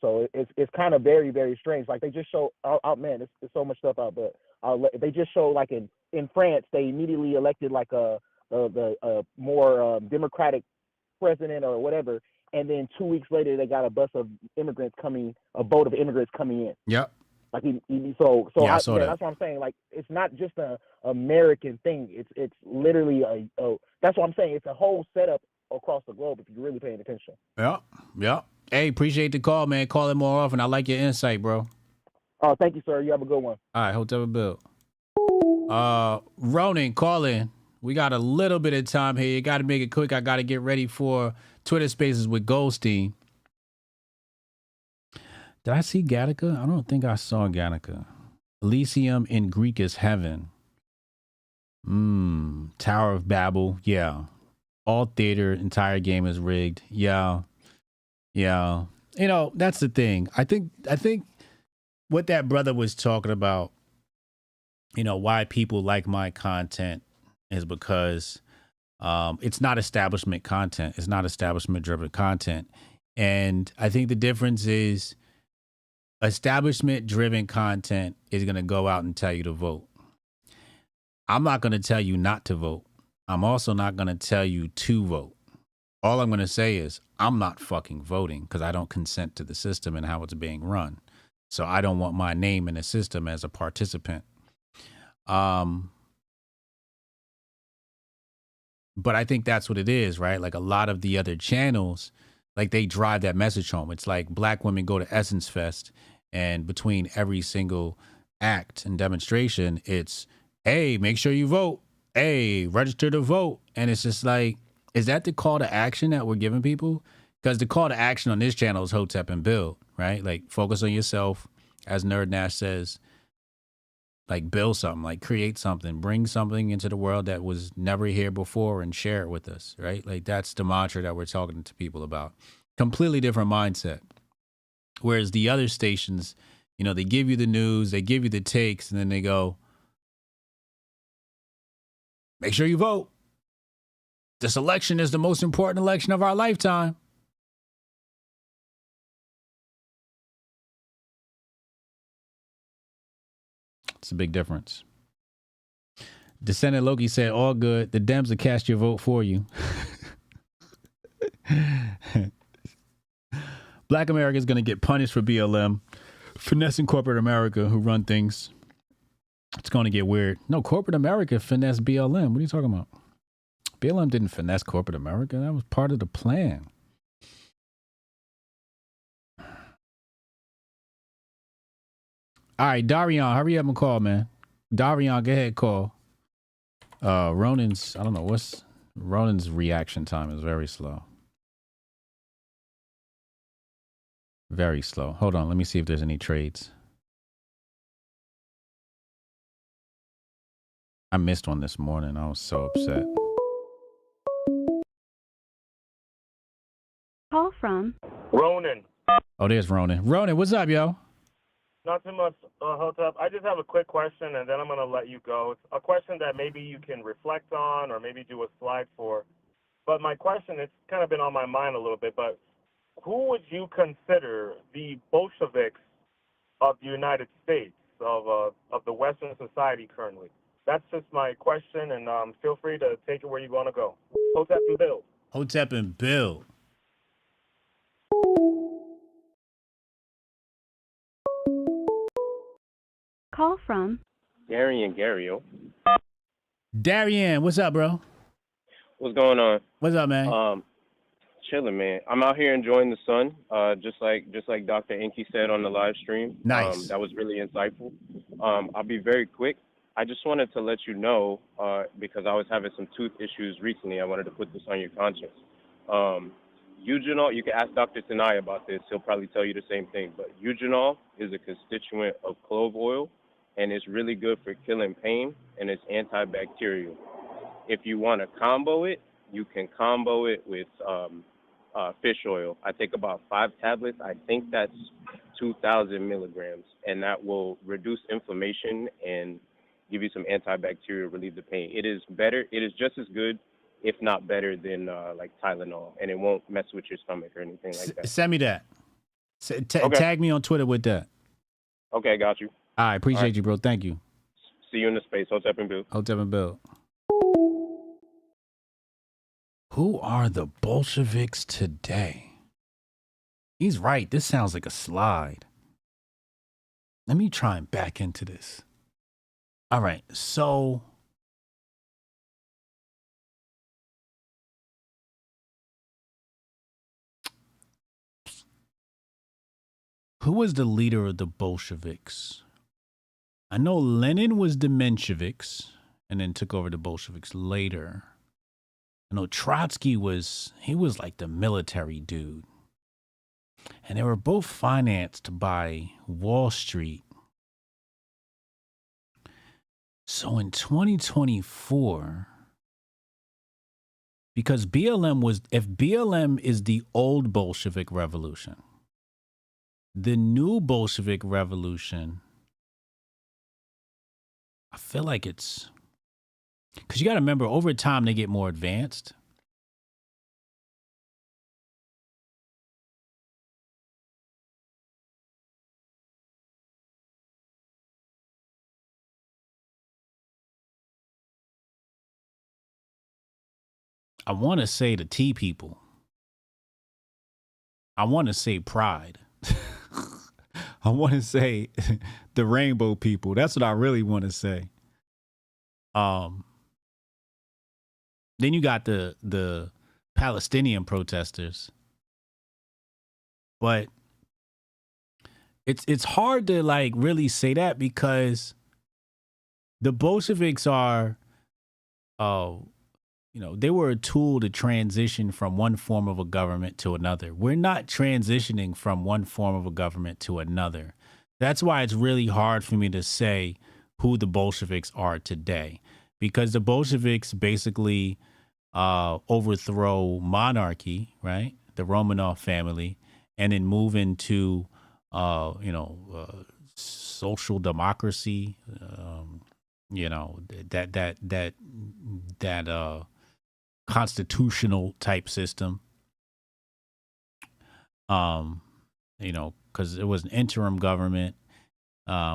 So it's kind of very, very strange. Like they just show out, man. There's so much stuff out, but they just show like in France, they immediately elected like a more democratic president or whatever, and then 2 weeks later they got a boat of immigrants coming in. Yep. Like I saw that. That's what I'm saying. Like it's not just a American thing. It's literally that's what I'm saying. It's a whole setup across the globe if you're really paying attention. Yeah. Hey, appreciate the call, man. Call it more often. I like your insight, bro. Oh, thank you, sir. You have a good one. All right, Hotep Bill. Ronan, call in. We got a little bit of time here. You got to make it quick. I got to get ready for Twitter Spaces with Goldstein. Did I see Gattaca? I don't think I saw Gattaca. Elysium in Greek is heaven. Tower of Babel. Yeah. All theater, entire game is rigged. Yeah. That's the thing. I think what that brother was talking about, why people like my content is because it's not establishment content. It's not establishment driven content. And I think the difference is establishment driven content is going to go out and tell you to vote. I'm not going to tell you not to vote. I'm also not going to tell you to vote. All I'm going to say is I'm not fucking voting because I don't consent to the system and how it's being run. So I don't want my name in the system as a participant. But I think that's what it is, right? Like a lot of the other channels, like they drive that message home. It's like black women go to Essence Fest, and between every single act and demonstration, it's, hey, make sure you vote. Hey, register to vote. And it's just like, is that the call to action that we're giving people? Because the call to action on this channel is Hotep and Build, right? Like focus on yourself, as Nerd Nash says, like build something, like create something, bring something into the world that was never here before and share it with us, right? Like that's the mantra that we're talking to people about. Completely different mindset. Whereas the other stations, they give you the news, they give you the takes, and then they go, make sure you vote. This election is the most important election of our lifetime. It's a big difference. Descendant Loki said, all good. The Dems will cast your vote for you. Black America is going to get punished for BLM. Finessing corporate America who run things. It's going to get weird. No, corporate America finessed BLM. What are you talking about? BLM didn't finesse corporate America. That was part of the plan. All right, Darion, hurry up and call, man. Darion, go ahead, call. Ronan's reaction time is very slow. Very slow. Hold on, let me see if there's any trades. I missed one this morning. I was so upset. Call from Ronan. Oh, there's Ronan. Ronan, what's up, yo? Not too much, Hotep. I just have a quick question, and then I'm going to let you go. It's a question that maybe you can reflect on or maybe do a slide for. But my question, it's kind of been on my mind a little bit, but who would you consider the Bolsheviks of the United States, of the Western society currently? That's just my question, and feel free to take it where you want to go. Hotep and Bill. Hotep and Bill. Call from Gary and Gario. Darian, what's up, bro? What's going on? What's up, man? Chilling, man. I'm out here enjoying the sun, just like Dr. Inky said on the live stream. Nice. That was really insightful. I'll be very quick. I just wanted to let you know, because I was having some tooth issues recently. I wanted to put this on your conscience. Eugenol, you can ask Dr. Tanai about this. He'll probably tell you the same thing. But eugenol is a constituent of clove oil, and it's really good for killing pain, and it's antibacterial. If you want to combo it, you can combo it with fish oil. I take about 5 tablets. I think that's 2,000 milligrams, and that will reduce inflammation and give you some antibacterial, relieve the pain. It is better. It is just as good, if not better, than like Tylenol, and it won't mess with your stomach or anything like that. Send me that. Okay. Tag me on Twitter with that. Okay, got you. All right, appreciate All right. you, bro. Thank you. See you in the space. Hotep and Bill. Hotep and Bill. Who are the Bolsheviks today? He's right. This sounds like a slide. Let me try and back into this. All right, so who was the leader of the Bolsheviks? I know Lenin was the Mensheviks and then took over the Bolsheviks later. I know Trotsky was like the military dude. And they were both financed by Wall Street. So in 2024, because if BLM is the old Bolshevik revolution, the new Bolshevik revolution, I feel like it's, because you got to remember, over time they get more advanced. I want to say the Tea people. I want to say Pride. I want to say the Rainbow people. That's what I really want to say. Then you got the Palestinian protesters. But it's hard to like really say that because the Bolsheviks are they were a tool to transition from one form of a government to another. We're not transitioning from one form of a government to another. That's why it's really hard for me to say who the Bolsheviks are today, because the Bolsheviks basically overthrow monarchy, right? The Romanov family, and then move into, social democracy, that constitutional type system, because it was an interim government,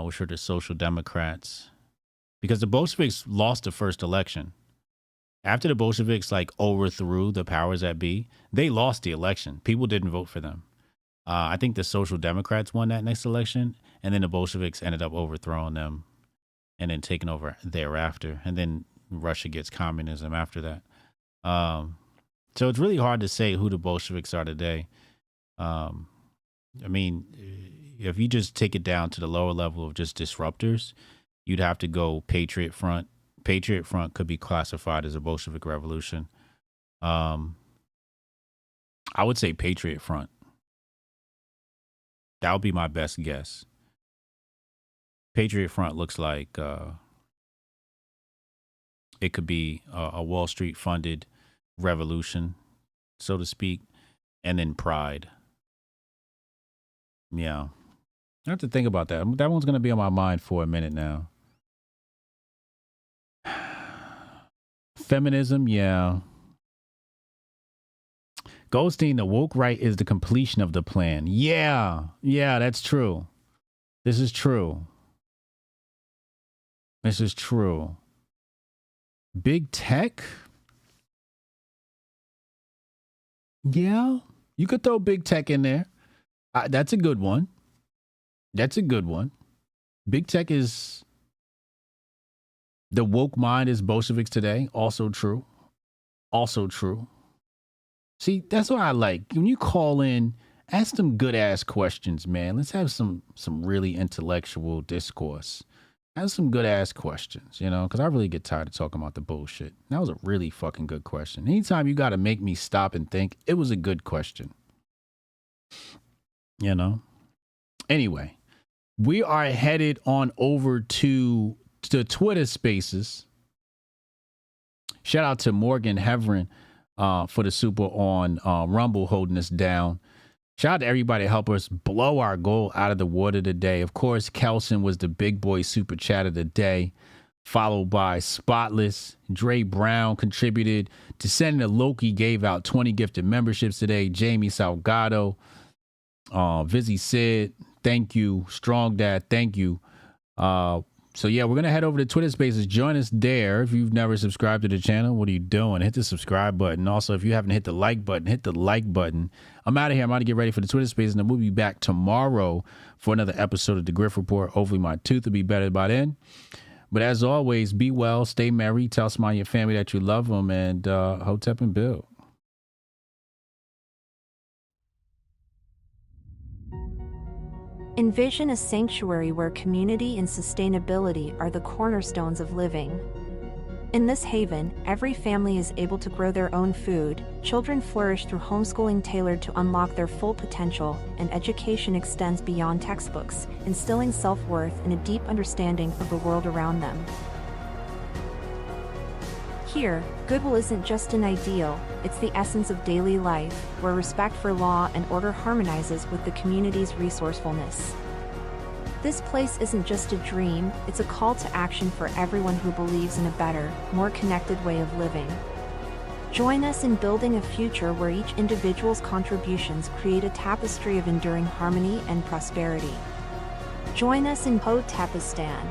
which were the Social Democrats, because the Bolsheviks lost the first election. After the Bolsheviks overthrew the powers that be, they lost the election. People didn't vote for them. I think the Social Democrats won that next election, and then the Bolsheviks ended up overthrowing them and then taking over thereafter. And then Russia gets communism after that. So it's really hard to say who the Bolsheviks are today. If you just take it down to the lower level of just disruptors, you'd have to go Patriot Front. Patriot Front could be classified as a Bolshevik revolution. I would say Patriot Front. That would be my best guess. Patriot Front looks like it could be a Wall Street funded revolution, so to speak, and then Pride. Yeah. I have to think about that. That one's going to be on my mind for a minute now. Feminism, yeah. Goldstein, the woke right is the completion of the plan. Yeah, that's true. This is true. Big tech? Yeah, you could throw big tech in there. That's a good one. Big tech is the woke mind is Bolsheviks today. Also true. See, that's what I like. When you call in, ask them good ass questions, man. Let's have some really intellectual discourse. Ask some good ass questions, because I really get tired of talking about the bullshit. That was a really fucking good question. Anytime you got to make me stop and think, it was a good question. Anyway, we are headed on over to the Twitter Spaces. Shout out to Morgan Heverin for the super on Rumble holding us down. Shout out to everybody to help us blow our goal out of the water today. Of course, Kelson was the big boy super chat of the day, followed by Spotless. Dre Brown contributed. Descendant of Loki gave out 20 gifted memberships today. Jamie Salgado, Vizzy Sid, thank you. Strong Dad, thank you. So yeah, we're going to head over to Twitter Spaces. Join us there. If you've never subscribed to the channel, what are you doing? Hit the subscribe button. Also, if you haven't hit the like button, hit the like button. I'm out of here. I'm out to get ready for the Twitter Spaces, and then we'll be back tomorrow for another episode of the Grift Report. Hopefully my tooth will be better by then. But as always, be well, stay merry, tell somebody in your family that you love them, and Hotep and Bill. Envision a sanctuary where community and sustainability are the cornerstones of living. In this haven, every family is able to grow their own food, children flourish through homeschooling tailored to unlock their full potential, and education extends beyond textbooks, instilling self-worth and a deep understanding of the world around them. Here, goodwill isn't just an ideal, it's the essence of daily life, where respect for law and order harmonizes with the community's resourcefulness. This place isn't just a dream, it's a call to action for everyone who believes in a better, more connected way of living. Join us in building a future where each individual's contributions create a tapestry of enduring harmony and prosperity. Join us in Hotepistan,